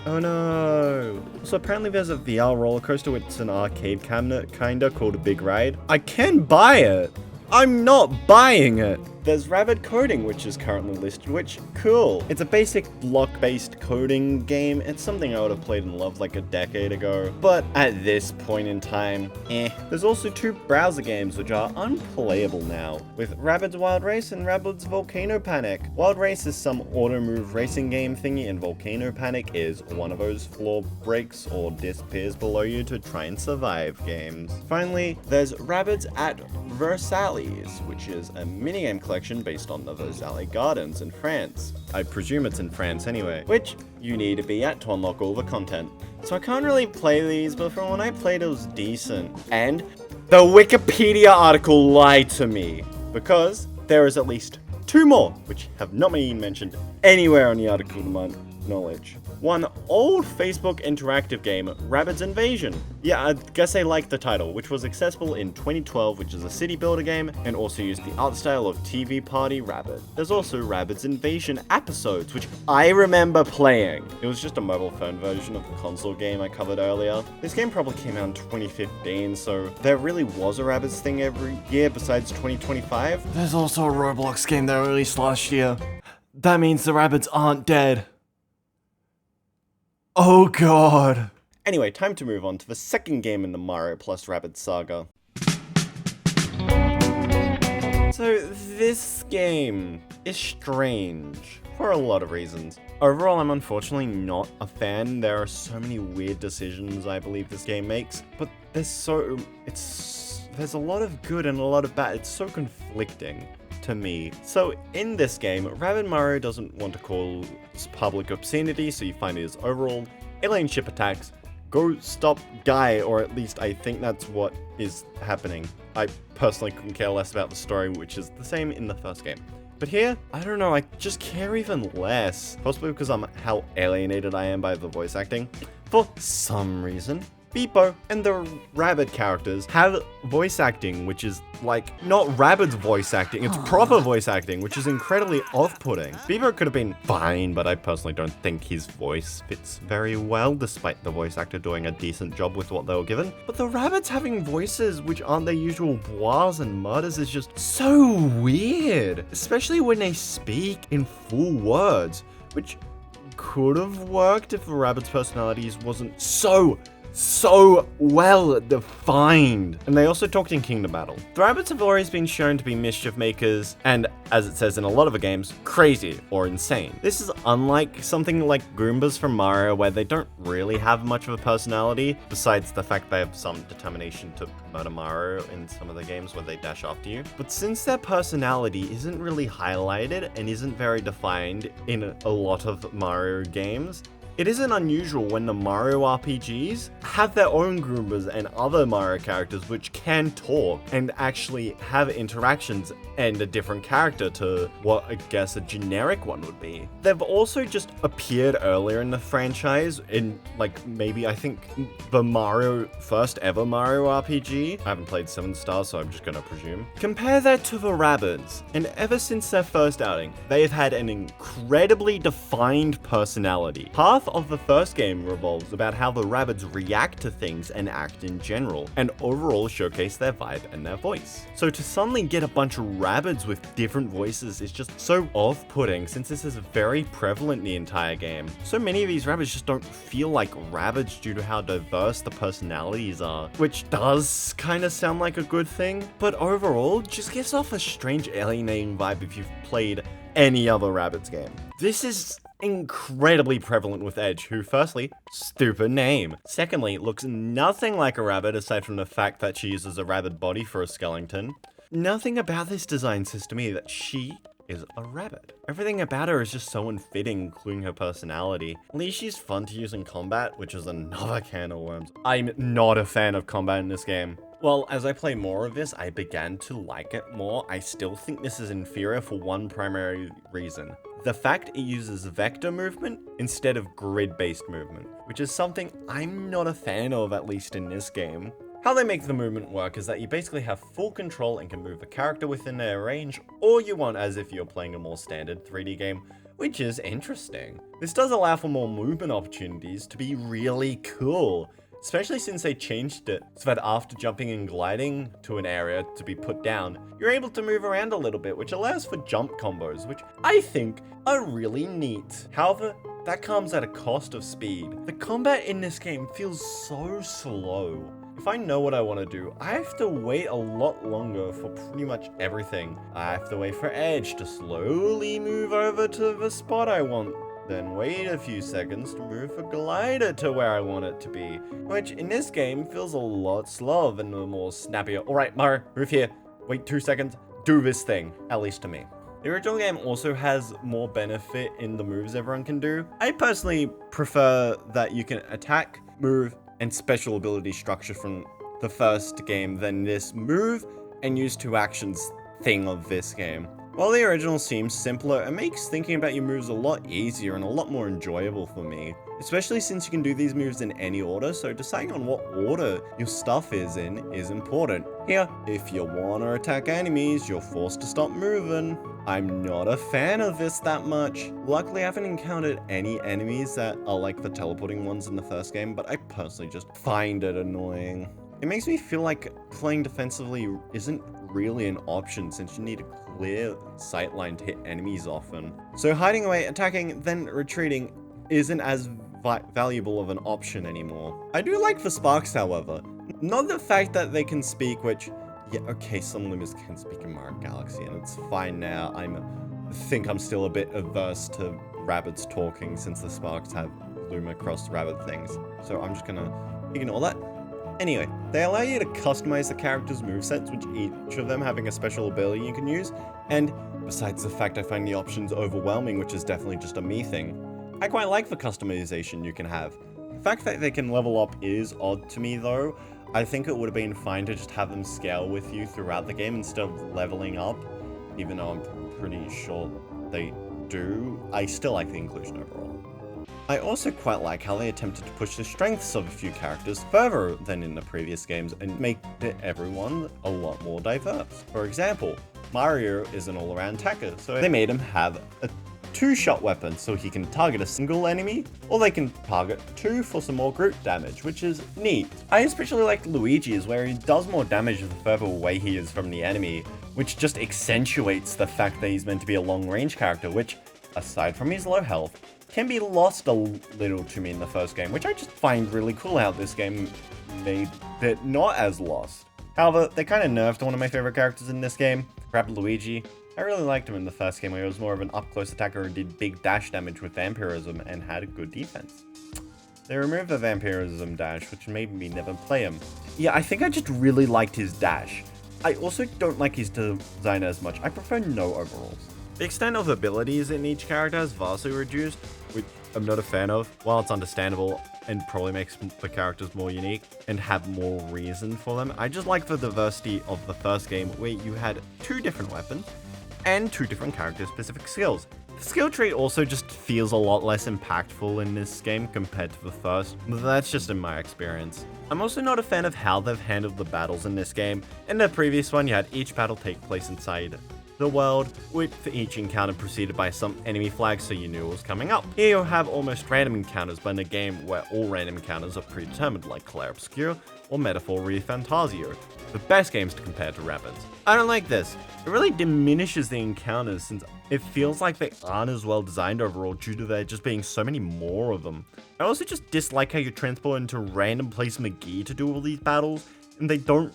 Oh no. So apparently there's a VR roller coaster with an arcade cabinet kinda called a Big Ride. I can buy it. I'm not buying it. There's Rabbid Coding, which is currently listed, which, cool. It's a basic block-based coding game. It's something I would have played and loved like a decade ago, but at this point in time, There's also 2 browser games which are unplayable now, with Rabbids Wild Race and Rabbids Volcano Panic. Wild Race is some auto-move racing game thingy, and Volcano Panic is one of those floor breaks or disappears below you to try and survive games. Finally, there's Rabbids at Versailles, which is a minigame collection based on the Versailles Gardens in France. I presume it's in France anyway, which you need to be at to unlock all the content. So I can't really play these, but from when I played it was decent. And the Wikipedia article lied to me, because there is at least 2 more, which have not been mentioned anywhere on the article to my knowledge. One old Facebook interactive game, Rabbids Invasion. Yeah, I guess I like the title, which was accessible in 2012, which is a city builder game, and also used the art style of TV Party Rabbid. There's also Rabbids Invasion episodes, which I remember playing. It was just a mobile phone version of the console game I covered earlier. This game probably came out in 2015, so there really was a Rabbids thing every year besides 2025. There's also a Roblox game that released last year. That means the Rabbids aren't dead. Oh god. Anyway, time to move on to the second game in the Mario plus Rabbids saga. So this game is strange for a lot of reasons. Overall, I'm unfortunately not a fan. There are so many weird decisions I believe this game makes, but there's a lot of good and a lot of bad. It's so conflicting to me. So in this game, Rabbid Mario doesn't want to call public obscenity, so you find it is overall alien ship attacks. Go stop Guy, or at least I think that's what is happening. I personally couldn't care less about the story, which is the same in the first game. But here, I don't know, I just care even less. Possibly because how alienated I am by the voice acting. For some reason, Beepo and the Rabbid characters have voice acting, which is like not Rabbid's voice acting, it's proper voice acting, which is incredibly off-putting. Beepo could have been fine, but I personally don't think his voice fits very well, despite the voice actor doing a decent job with what they were given. But the Rabbids having voices which aren't their usual bois and murders is just so weird, especially when they speak in full words. which could have worked if the Rabbids' personalities wasn't so well defined. And they also talked in Kingdom Battle. The Rabbids have always been shown to be mischief makers and, as it says in a lot of the games, crazy or insane. This is unlike something like Goombas from Mario, where they don't really have much of a personality, besides the fact they have some determination to murder Mario in some of the games where they dash after you. But since their personality isn't really highlighted and isn't very defined in a lot of Mario games, it isn't unusual when the Mario RPGs have their own Goombas and other Mario characters which can talk and actually have interactions and a different character to what I guess a generic one would be. They've also just appeared earlier in the franchise in maybe I think the first ever Mario RPG. I haven't played 7 Stars, so I'm just gonna presume. Compare that to the Rabbids, and ever since their first outing, they've had an incredibly defined personality. Half of the first game revolves about how the Rabbids react to things and act in general, and overall showcase their vibe and their voice. So to suddenly get a bunch of Rabbids with different voices is just so off-putting, since this is very prevalent in the entire game. So many of these Rabbids just don't feel like Rabbids due to how diverse the personalities are, which does kind of sound like a good thing, but overall just gives off a strange alienating vibe if you've played any other Rabbids game. This is incredibly prevalent with Edge, who firstly, stupid name. Secondly, looks nothing like a rabbit aside from the fact that she uses a rabbit body for a skeleton. Nothing about this design says to me that she is a rabbit. Everything about her is just so unfitting, including her personality. At least she's fun to use in combat, which is another can of worms. I'm not a fan of combat in this game. Well, as I play more of this, I began to like it more. I still think this is inferior for one primary reason. The fact it uses vector movement instead of grid-based movement, which is something I'm not a fan of, at least in this game. How they make the movement work is that you basically have full control and can move the character within their range all you want, as if you're playing a more standard 3D game, which is interesting. This does allow for more movement opportunities to be really cool, especially since they changed it so that after jumping and gliding to an area to be put down, you're able to move around a little bit, which allows for jump combos, which I think are really neat. However, that comes at a cost of speed. The combat in this game feels so slow. If I know what I want to do, I have to wait a lot longer for pretty much everything. I have to wait for Edge to slowly move over to the spot I want, then wait a few seconds to move a glider to where I want it to be, which in this game feels a lot slower than the more snappier, alright Mario, move here, wait 2 seconds, do this thing, at least to me. The original game also has more benefit in the moves everyone can do. I personally prefer that you can attack, move, and special ability structure from the first game than this move and use 2 actions thing of this game. While the original seems simpler, it makes thinking about your moves a lot easier and a lot more enjoyable for me. Especially since you can do these moves in any order, so deciding on what order your stuff is in is important. Here, if you want to attack enemies, you're forced to stop moving. I'm not a fan of this that much. Luckily, I haven't encountered any enemies that are like the teleporting ones in the first game, but I personally just find it annoying. It makes me feel like playing defensively isn't really an option since you need a clear sightline to hit enemies often. So hiding away, attacking, then retreating isn't as valuable of an option anymore. I do like the sparks, however. Not the fact that they can speak, which, yeah, okay, some Lumas can speak in Mario Galaxy, and it's fine now. I think I'm still a bit averse to Rabbids talking since the sparks have Luma cross rabbit things. So I'm just gonna ignore that. Anyway, they allow you to customize the character's movesets, with each of them having a special ability you can use, and besides the fact I find the options overwhelming, which is definitely just a me thing, I quite like the customization you can have. The fact that they can level up is odd to me though. I think it would have been fine to just have them scale with you throughout the game instead of leveling up, even though I'm pretty sure they do. I still like the inclusion overall. I also quite like how they attempted to push the strengths of a few characters further than in the previous games and make everyone a lot more diverse. For example, Mario is an all-around attacker, so they made him have a 2-shot weapon so he can target a single enemy, or they can target 2 for some more group damage, which is neat. I especially like Luigi's, where he does more damage the further away he is from the enemy, which just accentuates the fact that he's meant to be a long-range character, which aside from his low health, can be lost a little to me in the first game, which I just find really cool how this game made it not as lost. However, they kind of nerfed one of my favorite characters in this game, Rabbids Luigi. I really liked him in the first game where he was more of an up-close attacker and did big dash damage with vampirism and had a good defense. They removed the vampirism dash, which made me never play him. Yeah, I think I just really liked his dash. I also don't like his design as much. I prefer no overalls. The extent of abilities in each character is vastly reduced, which I'm not a fan of. While it's understandable and probably makes the characters more unique and have more reason for them, I just like the diversity of the first game where you had 2 different weapons and 2 different character-specific skills. The skill tree also just feels a lot less impactful in this game compared to the first, but that's just in my experience. I'm also not a fan of how they've handled the battles in this game. In the previous one, you had each battle take place inside the world, with each encounter preceded by some enemy flags so you knew it was coming up. Here you'll have almost random encounters, but in a game where all random encounters are predetermined, like Clair, Obscur, or Metaphor Fantasio, the best games to compare to Rabbids. I don't like this. It really diminishes the encounters since it feels like they aren't as well designed overall due to there just being so many more of them. I also just dislike how you transport into random place in the gear to do all these battles, and they don't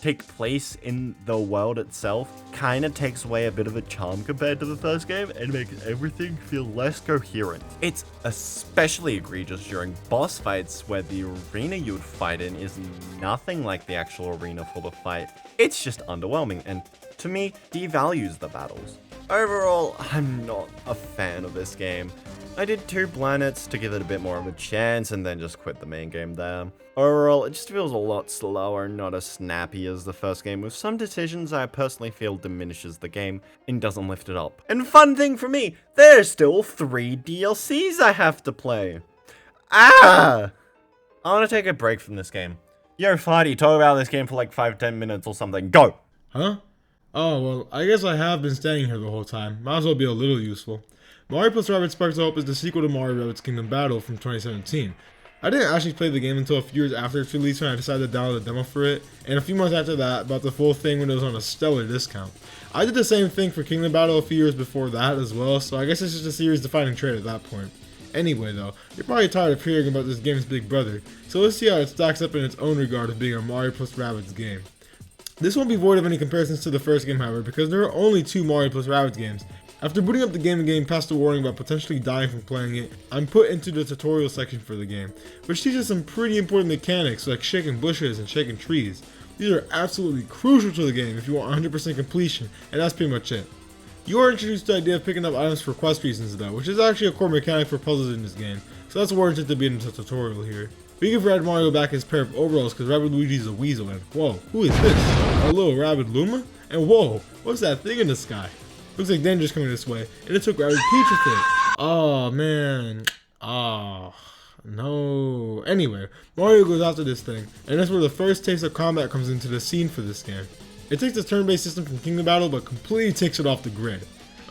take place in the world itself. Kinda takes away a bit of the charm compared to the first game and makes everything feel less coherent. It's especially egregious during boss fights where the arena you would fight in is nothing like the actual arena for the fight. It's just underwhelming and, to me, devalues the battles. Overall, I'm not a fan of this game. I did 2 planets to give it a bit more of a chance and then just quit the main game there. Overall, it just feels a lot slower and not as snappy as the first game, with some decisions I personally feel diminishes the game and doesn't lift it up. And fun thing for me, there's still 3 DLCs I have to play. I want to take a break from this game. Yo, Farty, talk about this game for like 5-10 minutes or something. Go! Huh? Oh, well, I guess I have been standing here the whole time. Might as well be a little useful. Mario + Rabbids Sparks of Hope is the sequel to Mario Rabbids Kingdom Battle from 2017. I didn't actually play the game until a few years after its release when I decided to download the demo for it, and a few months after that, bought the full thing when it was on a stellar discount. I did the same thing for Kingdom Battle a few years before that as well, so I guess it's just a series-defining trait at that point. Anyway though, you're probably tired of hearing about this game's big brother, so let's see how it stacks up in its own regard of being a Mario + Rabbids game. This won't be void of any comparisons to the first game, however, because there are only 2 Mario + Rabbids games. After booting up the game and getting past the warning about potentially dying from playing it, I'm put into the tutorial section for the game, which teaches some pretty important mechanics like shaking bushes and shaking trees. These are absolutely crucial to the game if you want 100% completion, and that's pretty much it. You are introduced to the idea of picking up items for quest reasons though, which is actually a core mechanic for puzzles in this game, so that's warranted to be in the tutorial here. We give Red Mario back his pair of overalls because Rabbids Luigi's a weasel, and whoa, who is this? A little Rabbids Luma? And whoa, what's that thing in the sky? Looks like danger's coming this way, and it took Rabbids Peach with it. Oh man. Oh no. Anyway, Mario goes after this thing, and that's where the first taste of combat comes into the scene for this game. It takes the turn-based system from Kingdom Battle, but completely takes it off the grid.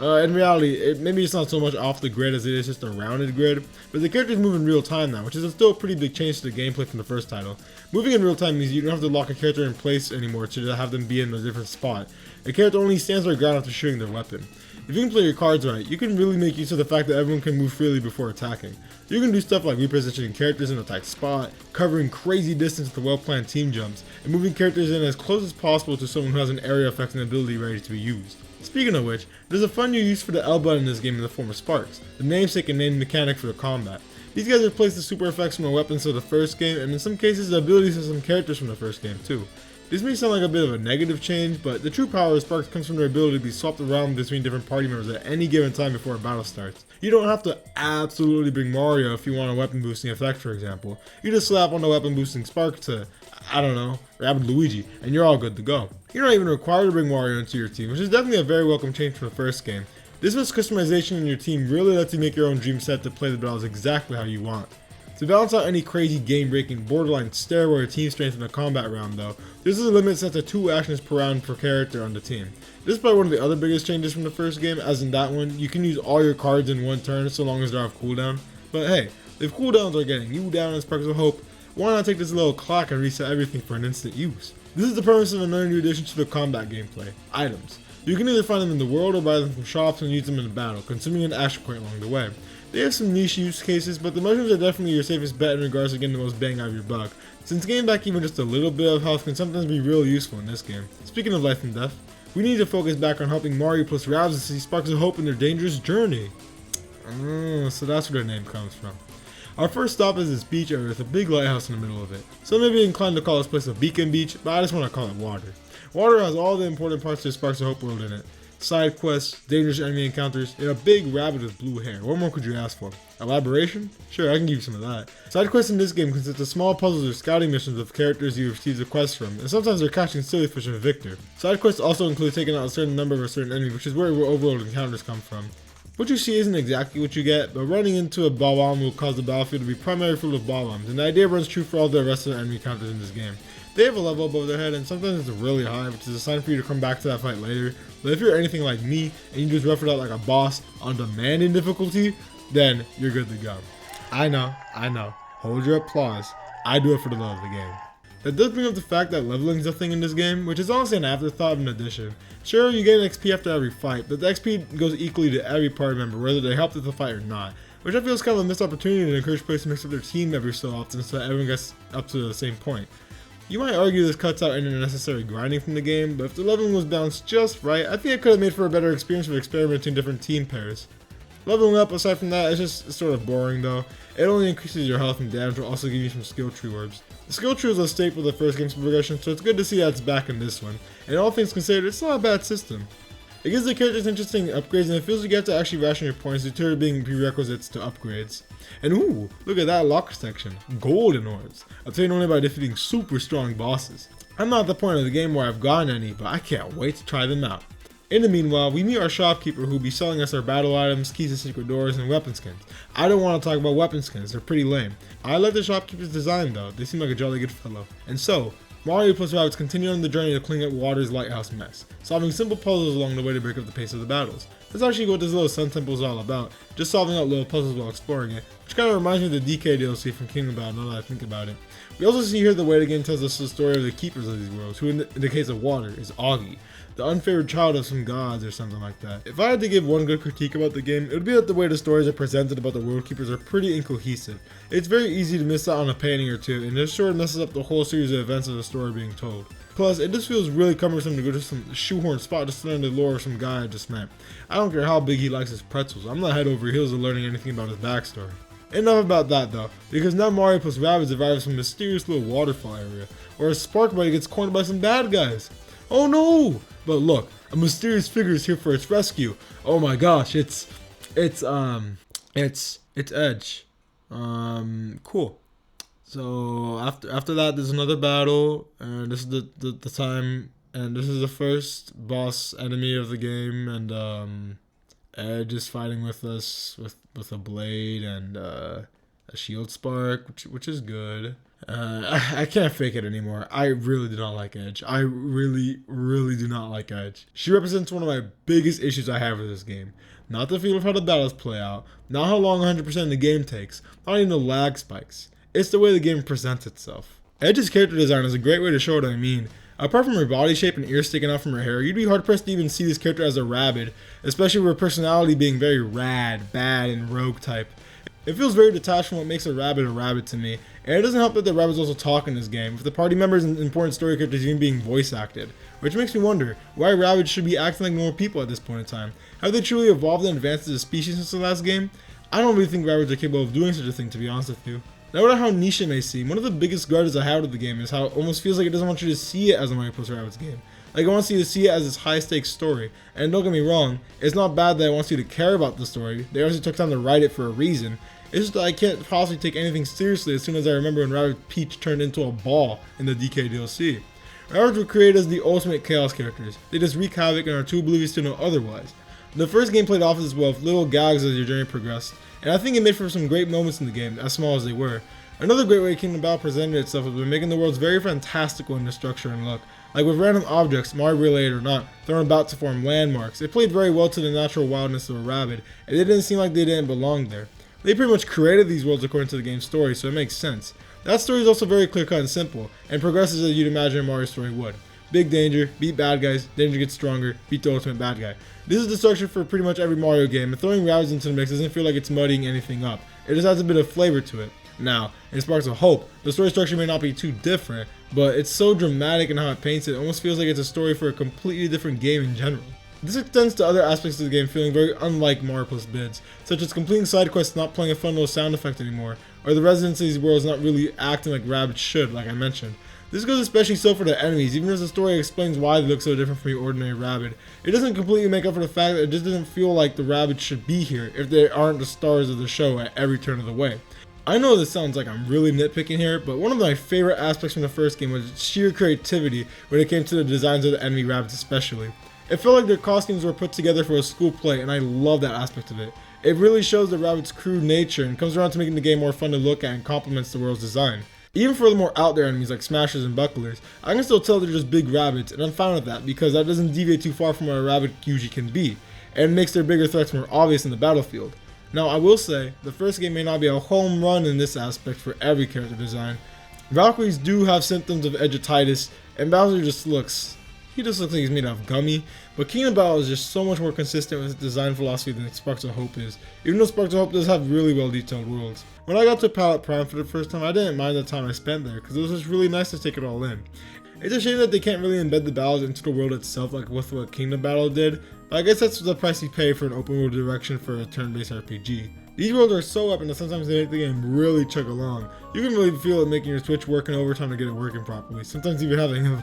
In reality, maybe it's not so much off the grid as it is just a rounded grid, but the characters move in real time now, which is still a pretty big change to the gameplay from the first title. Moving in real time means you don't have to lock a character in place anymore to have them be in a different spot. A character only stands their ground after shooting their weapon. If you can play your cards right, you can really make use of the fact that everyone can move freely before attacking. You can do stuff like repositioning characters in a tight spot, covering crazy distance with well-planned team jumps, and moving characters in as close as possible to someone who has an area effect and ability ready to be used. Speaking of which, there's a fun new use for the L button in this game in the form of sparks, the namesake and named mechanic for the combat. These guys replace the super effects from the weapons of the first game, and in some cases the abilities of some characters from the first game too. This may sound like a bit of a negative change, but the true power of sparks comes from their ability to be swapped around between different party members at any given time before a battle starts. You don't have to absolutely bring Mario if you want a weapon boosting effect, for example. You just slap on the weapon boosting spark to, I don't know, Rabbids Luigi, and you're all good to go. You're not even required to bring Mario into your team, which is definitely a very welcome change from the first game. This much customization in your team really lets you make your own dream set to play the battles exactly how you want. To balance out any crazy game-breaking, borderline steroid team strength in a combat round though, this is a limit set to 2 actions per round per character on the team. This is probably one of the other biggest changes from the first game, as in that one, you can use all your cards in one turn so long as they're off cooldown. But hey, if cooldowns are getting you down as Sparks of Hope, why not take this little clock and reset everything for an instant use? This is the premise of another new addition to the combat gameplay, items. You can either find them in the world or buy them from shops and use them in a battle, consuming an action point along the way. They have some niche use cases, but the mushrooms are definitely your safest bet in regards to getting the most bang out of your buck, since getting back even just a little bit of health can sometimes be real useful in this game. Speaking of life and death, we need to focus back on helping Mario plus Rabbids to see sparks of hope in their dangerous journey. So that's where their name comes from. Our first stop is this beach area with a big lighthouse in the middle of it. Some may be inclined to call this place a beacon beach, but I just want to call it water. Water has all the important parts to the Sparks of Hope world in it. Side quests, dangerous enemy encounters, and a big rabbit with blue hair. What more could you ask for? Elaboration? Sure, I can give you some of that. Side quests in this game consist of small puzzles or scouting missions of characters you receive a quest from, and sometimes they're catching sillyfish and Victor. Side quests also include taking out a certain number of a certain enemy, which is where your overworld encounters come from. What you see isn't exactly what you get, but running into a bomb will cause the battlefield to be primarily full of bombs, and the idea runs true for all the rest of the enemy encounters in this game. They have a level above their head, and sometimes it's really high, which is a sign for you to come back to that fight later. But if you're anything like me, and you just rough it out like a boss on demand in difficulty, then you're good to go. I know. Hold your applause. I do it for the love of the game. That does bring up the fact that leveling is a thing in this game, which is honestly an afterthought of an addition. Sure, you get an XP after every fight, but the XP goes equally to every party member, whether they helped with the fight or not. Which I feel is kind of a missed opportunity to encourage players to mix up their team every so often so that everyone gets up to the same point. You might argue this cuts out any unnecessary grinding from the game, but if the leveling was balanced just right, I think it could have made for a better experience with experimenting different team pairs. Leveling up, aside from that, it's sort of boring though. It only increases your health and damage while also giving you some skill tree orbs. The skill tree was a staple of the first game's progression, so it's good to see that it's back in this one. And all things considered, it's not a bad system. It gives the characters interesting upgrades, and it feels like you have to actually ration your points due to it being prerequisites to upgrades. And ooh, look at that locker section. Golden orbs, obtained only by defeating super strong bosses. I'm not at the point of the game where I've gotten any, but I can't wait to try them out. In the meanwhile, we meet our shopkeeper who will be selling us our battle items, keys to secret doors, and weapon skins. I don't want to talk about weapon skins, they're pretty lame. I like the shopkeeper's design though, they seem like a jolly good fellow. And so, Mario plus Rabbids continue on the journey to clean up Water's lighthouse mess, solving simple puzzles along the way to break up the pace of the battles. That's actually what this little sun temple is all about, just solving out little puzzles while exploring it, which kind of reminds me of the DK DLC from Kingdom Battle now that I think about it. We also see here the way the game tells us the story of the keepers of these worlds, who in the case of Water is Augie, the unfavored child of some gods or something like that. If I had to give one good critique about the game, it would be that the way the stories are presented about the world keepers are pretty incohesive. It's very easy to miss out on a painting or two, and this sure messes up the whole series of events of the story being told. Plus, it just feels really cumbersome to go to some shoehorn spot just to learn the lore of some guy I just met. I don't care how big he likes his pretzels, I'm not head over heels of learning anything about his backstory. Enough about that though, because now Mario plus Rabbids arrives from a mysterious little waterfall area, where a spark buddy gets cornered by some bad guys. Oh no! But look, a mysterious figure is here for its rescue. Oh my gosh, it's Edge. Cool. So after that, there's another battle, and this is the time, and this is the first boss enemy of the game, and Edge is fighting with us with a blade and a shield spark, which is good. I can't fake it anymore. I really do not like Edge. I really do not like Edge. She represents one of my biggest issues I have with this game. Not the feel of how the battles play out, not how long 100% of the game takes, not even the lag spikes. It's the way the game presents itself. Edge's character design is a great way to show what I mean. Apart from her body shape and ears sticking out from her hair, you'd be hard pressed to even see this character as a Rabbid, especially with her personality being very rad, bad, and rogue type. It feels very detached from what makes a Rabbid to me, and it doesn't help that the Rabbids also talk in this game, with the party members and important story characters even being voice acted. Which makes me wonder why Rabbids should be acting like normal people at this point in time. Have they truly evolved and advanced as a species since the last game? I don't really think Rabbids are capable of doing such a thing, to be honest with you. No matter how niche it may seem, one of the biggest grudges I have with the game is how it almost feels like it doesn't want you to see it as a Mario plus Rabbids game. Like, it wants you to see it as this high-stakes story. And don't get me wrong, it's not bad that it wants you to care about the story. They obviously took time to write it for a reason. It's just that I can't possibly take anything seriously as soon as I remember when Rabbids Peach turned into a ball in the DK DLC. Rabbids were created as the ultimate chaos characters. They just wreak havoc and are too oblivious to know otherwise. The first game played off as well with little gags as your journey progressed, and I think it made for some great moments in the game, as small as they were. Another great way Kingdom Battle presented itself was by making the worlds very fantastical in their structure and look. Like with random objects, Mario related or not, thrown about to form landmarks. It played very well to the natural wildness of a Rabbid, and it didn't seem like they didn't belong there. They pretty much created these worlds according to the game's story, so it makes sense. That story is also very clear cut and simple, and progresses as you'd imagine a Mario story would. Big danger, beat bad guys, danger gets stronger, beat the ultimate bad guy. This is the structure for pretty much every Mario game, and throwing Rabbids into the mix doesn't feel like it's muddying anything up. It just adds a bit of flavor to it. Now, in Sparks of Hope, the story structure may not be too different, but it's so dramatic in how it paints it, it almost feels like it's a story for a completely different game in general. This extends to other aspects of the game feeling very unlike Mario Plus Bids, such as completing side quests not playing a fun little sound effect anymore, or the residents of these worlds not really acting like Rabbids should, like I mentioned. This goes especially so for the enemies, even as the story explains why they look so different from your ordinary Rabbid. It doesn't completely make up for the fact that it just doesn't feel like the Rabbids should be here if they aren't the stars of the show at every turn of the way. I know this sounds like I'm really nitpicking here, but one of my favorite aspects from the first game was sheer creativity when it came to the designs of the enemy Rabbids especially. It felt like their costumes were put together for a school play, and I love that aspect of it. It really shows the Rabbids' crude nature and comes around to making the game more fun to look at and complements the world's design. Even for the more out there enemies like Smashers and Bucklers, I can still tell they're just big Rabbids, and I'm fine with that because that doesn't deviate too far from what a Rabbid usually can be, and makes their bigger threats more obvious in the battlefield. Now I will say, the first game may not be a home run in this aspect for every character design. Valkyries do have symptoms of edgetitis, and Bowser just looks like he's made out of gummy, but Kingdom Battle is just so much more consistent with its design philosophy than Sparks of Hope is, even though Sparks of Hope does have really well detailed worlds. When I got to Palette Prime for the first time, I didn't mind the time I spent there, because it was just really nice to take it all in. It's a shame that they can't really embed the battles into the world itself like with what Kingdom Battle did, but I guess that's the price you pay for an open world direction for a turn-based RPG. These worlds are so epic that sometimes they make the game really chug along. You can really feel it making your Switch working overtime to get it working properly, sometimes even having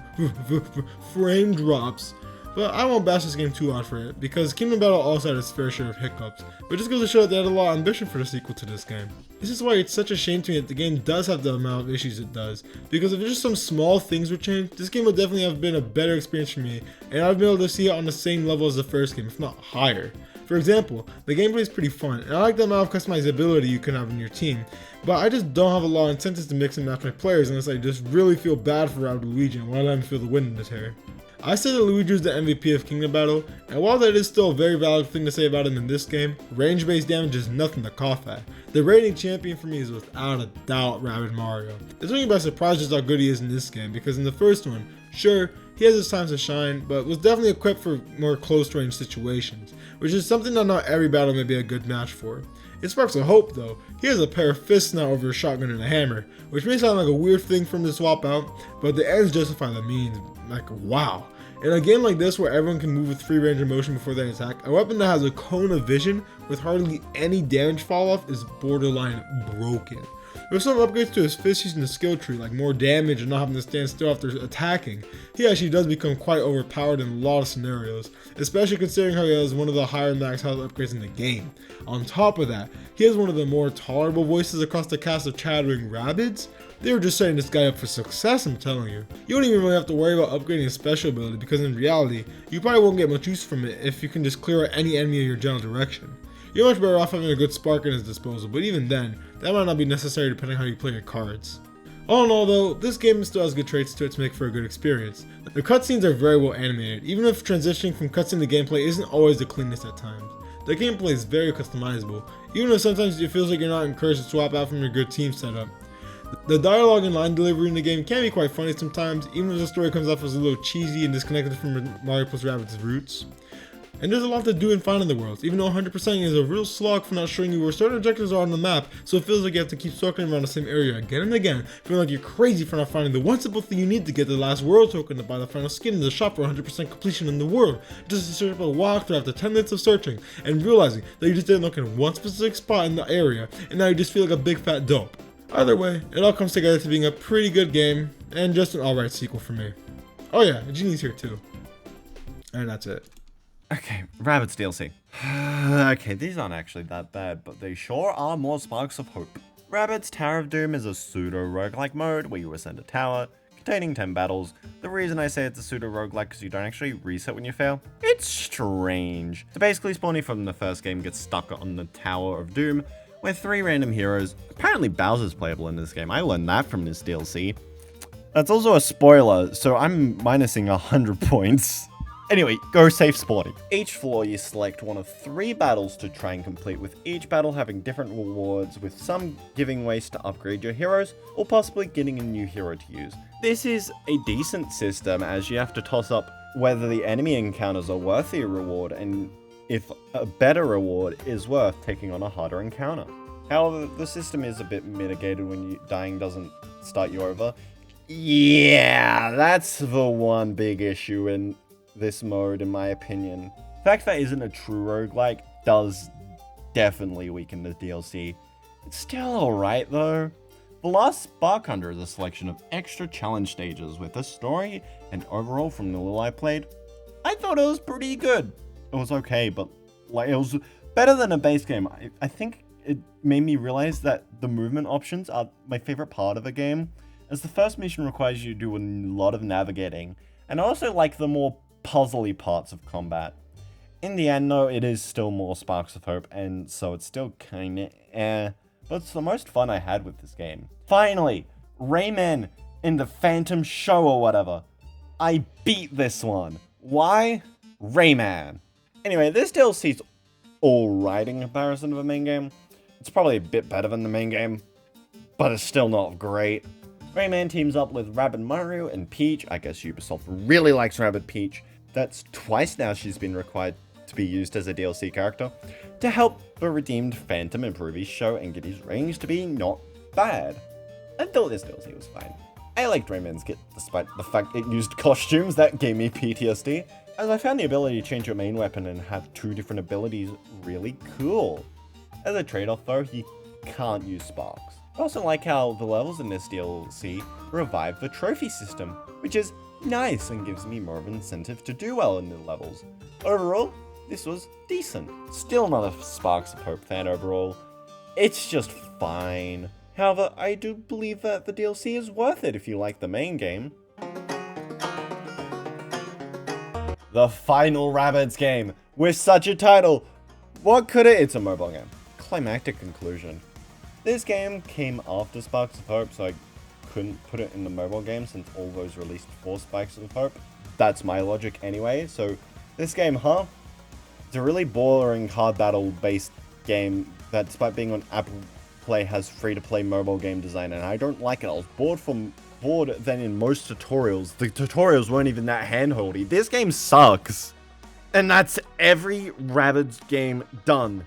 frame drops. But I won't bash this game too hard for it, because Kingdom Battle also had its fair share of hiccups, but it just goes to show that they had a lot of ambition for the sequel to this game. This is why it's such a shame to me that the game does have the amount of issues it does, because if just some small things were changed, this game would definitely have been a better experience for me, and I'd be able to see it on the same level as the first game, if not higher. For example, the gameplay is pretty fun, and I like the amount of customizability you can have in your team, but I just don't have a lot of incentives to mix and match my players unless I just really feel bad for Rabbid Luigi and want to let him feel the wind in his hair. I said that Luigi was the MVP of Kingdom Battle, and while that is still a very valid thing to say about him in this game, range-based damage is nothing to cough at. The reigning champion for me is without a doubt Rabbid Mario. It's only by surprise just how good he is in this game, because in the first one, sure, he has his times to shine, but was definitely equipped for more close-range situations, which is something that not every battle may be a good match for. In Sparks of Hope though, he has a pair of fists now over a shotgun and a hammer, which may sound like a weird thing for him to swap out, but the ends justify the means. Like, wow. In a game like this where everyone can move with free range of motion before they attack, a weapon that has a cone of vision with hardly any damage fall off is borderline broken. With some upgrades to his fist using the skill tree, like more damage and not having to stand still after attacking, he actually does become quite overpowered in a lot of scenarios, especially considering how he has one of the higher max health upgrades in the game. On top of that, he has one of the more tolerable voices across the cast of chattering Rabbids. They were just setting this guy up for success, I'm telling you. You don't even really have to worry about upgrading his special ability, because in reality, you probably won't get much use from it if you can just clear out any enemy in your general direction. You're much better off having a good spark at his disposal, but even then, that might not be necessary depending on how you play your cards. All in all though, this game still has good traits to it to make for a good experience. The cutscenes are very well animated, even if transitioning from cutscene to gameplay isn't always the cleanest at times. The gameplay is very customizable, even though sometimes it feels like you're not encouraged to swap out from your good team setup. The dialogue and line delivery in the game can be quite funny sometimes, even if the story comes off as a little cheesy and disconnected from Mario plus Rabbids' roots. And there's a lot to do and find in the world, even though 100% is a real slog for not showing you where certain objectives are on the map, so it feels like you have to keep circling around the same area again and again, feeling like you're crazy for not finding the one simple thing you need to get the last world token to buy the final skin in the shop for 100% completion in the world, just to search up a walkthrough after 10 minutes of searching, and realizing that you just didn't look in one specific spot in the area, and now you just feel like a big fat dope. Either way, it all comes together to being a pretty good game, and just an alright sequel for me. Oh yeah, Genie's here too. And that's it. Okay, Rabbids DLC. Okay, these aren't actually that bad, but they sure are more sparks of hope. Rabbids Tower of Doom is a pseudo-roguelike mode where you ascend a tower, containing 10 battles. The reason I say it's a pseudo-roguelike is you don't actually reset when you fail. It's strange. So basically, Spawny from the first game gets stuck on the Tower of Doom, with 3 random heroes. Apparently Bowser's playable in this game, I learned that from this DLC. That's also a spoiler, so I'm minusing 100 points. Anyway, go save Sporty. Each floor you select one of 3 battles to try and complete, with each battle having different rewards, with some giving ways to upgrade your heroes, or possibly getting a new hero to use. This is a decent system, as you have to toss up whether the enemy encounters are worthy a reward, and if a better reward is worth taking on a harder encounter. However, the system is a bit mitigated when dying doesn't start you over. Yeah, that's the one big issue in this mode, in my opinion. The fact that it isn't a true roguelike does definitely weaken the DLC. It's still alright though. The Last Spark Hunter is a selection of extra challenge stages with a story, and overall from the little I played, I thought it was pretty good. It was okay, but like it was better than a base game. I think it made me realize that the movement options are my favorite part of a game, as the first mission requires you to do a lot of navigating, and I also like the more puzzly parts of combat. In the end though, it is still more Sparks of Hope, and so it's still kinda but it's the most fun I had with this game. Finally, Rayman in the Phantom Show or whatever. I beat this one. Why? Rayman. Anyway, this DLC's alright in comparison to the main game. It's probably a bit better than the main game, but it's still not great. Rayman teams up with Rabbid Mario and Peach. I guess Ubisoft really likes Rabbid Peach. That's twice now she's been required to be used as a DLC character, to help the redeemed Phantom improve his show and get his range to be not bad. I thought this DLC was fine. I liked Rayman's kit, despite the fact it used costumes that gave me PTSD, as I found the ability to change your main weapon and have 2 different abilities really cool. As a trade-off though, you can't use sparks. I also like how the levels in this DLC revive the trophy system, which is nice and gives me more of an incentive to do well in the levels. Overall, this was decent. Still not a Sparks of Hope fan overall. It's just fine. However, I do believe that the DLC is worth it if you like the main game. The final Rabbids game, with such a title. What could it? It's a mobile game. Climactic conclusion. This game came after Sparks of Hope, so I couldn't put it in the mobile game since all those released before Sparks of Hope. That's my logic anyway. So this game, it's a really boring hard battle based game that, despite being on Apple Play, has free-to-play mobile game design, and I don't like it. I was bored than in most tutorials. The tutorials weren't even that handholdy. This game sucks. And that's every Rabbids game done.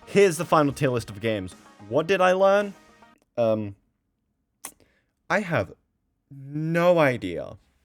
Here's the final tier list of games. What did I learn? I have no idea.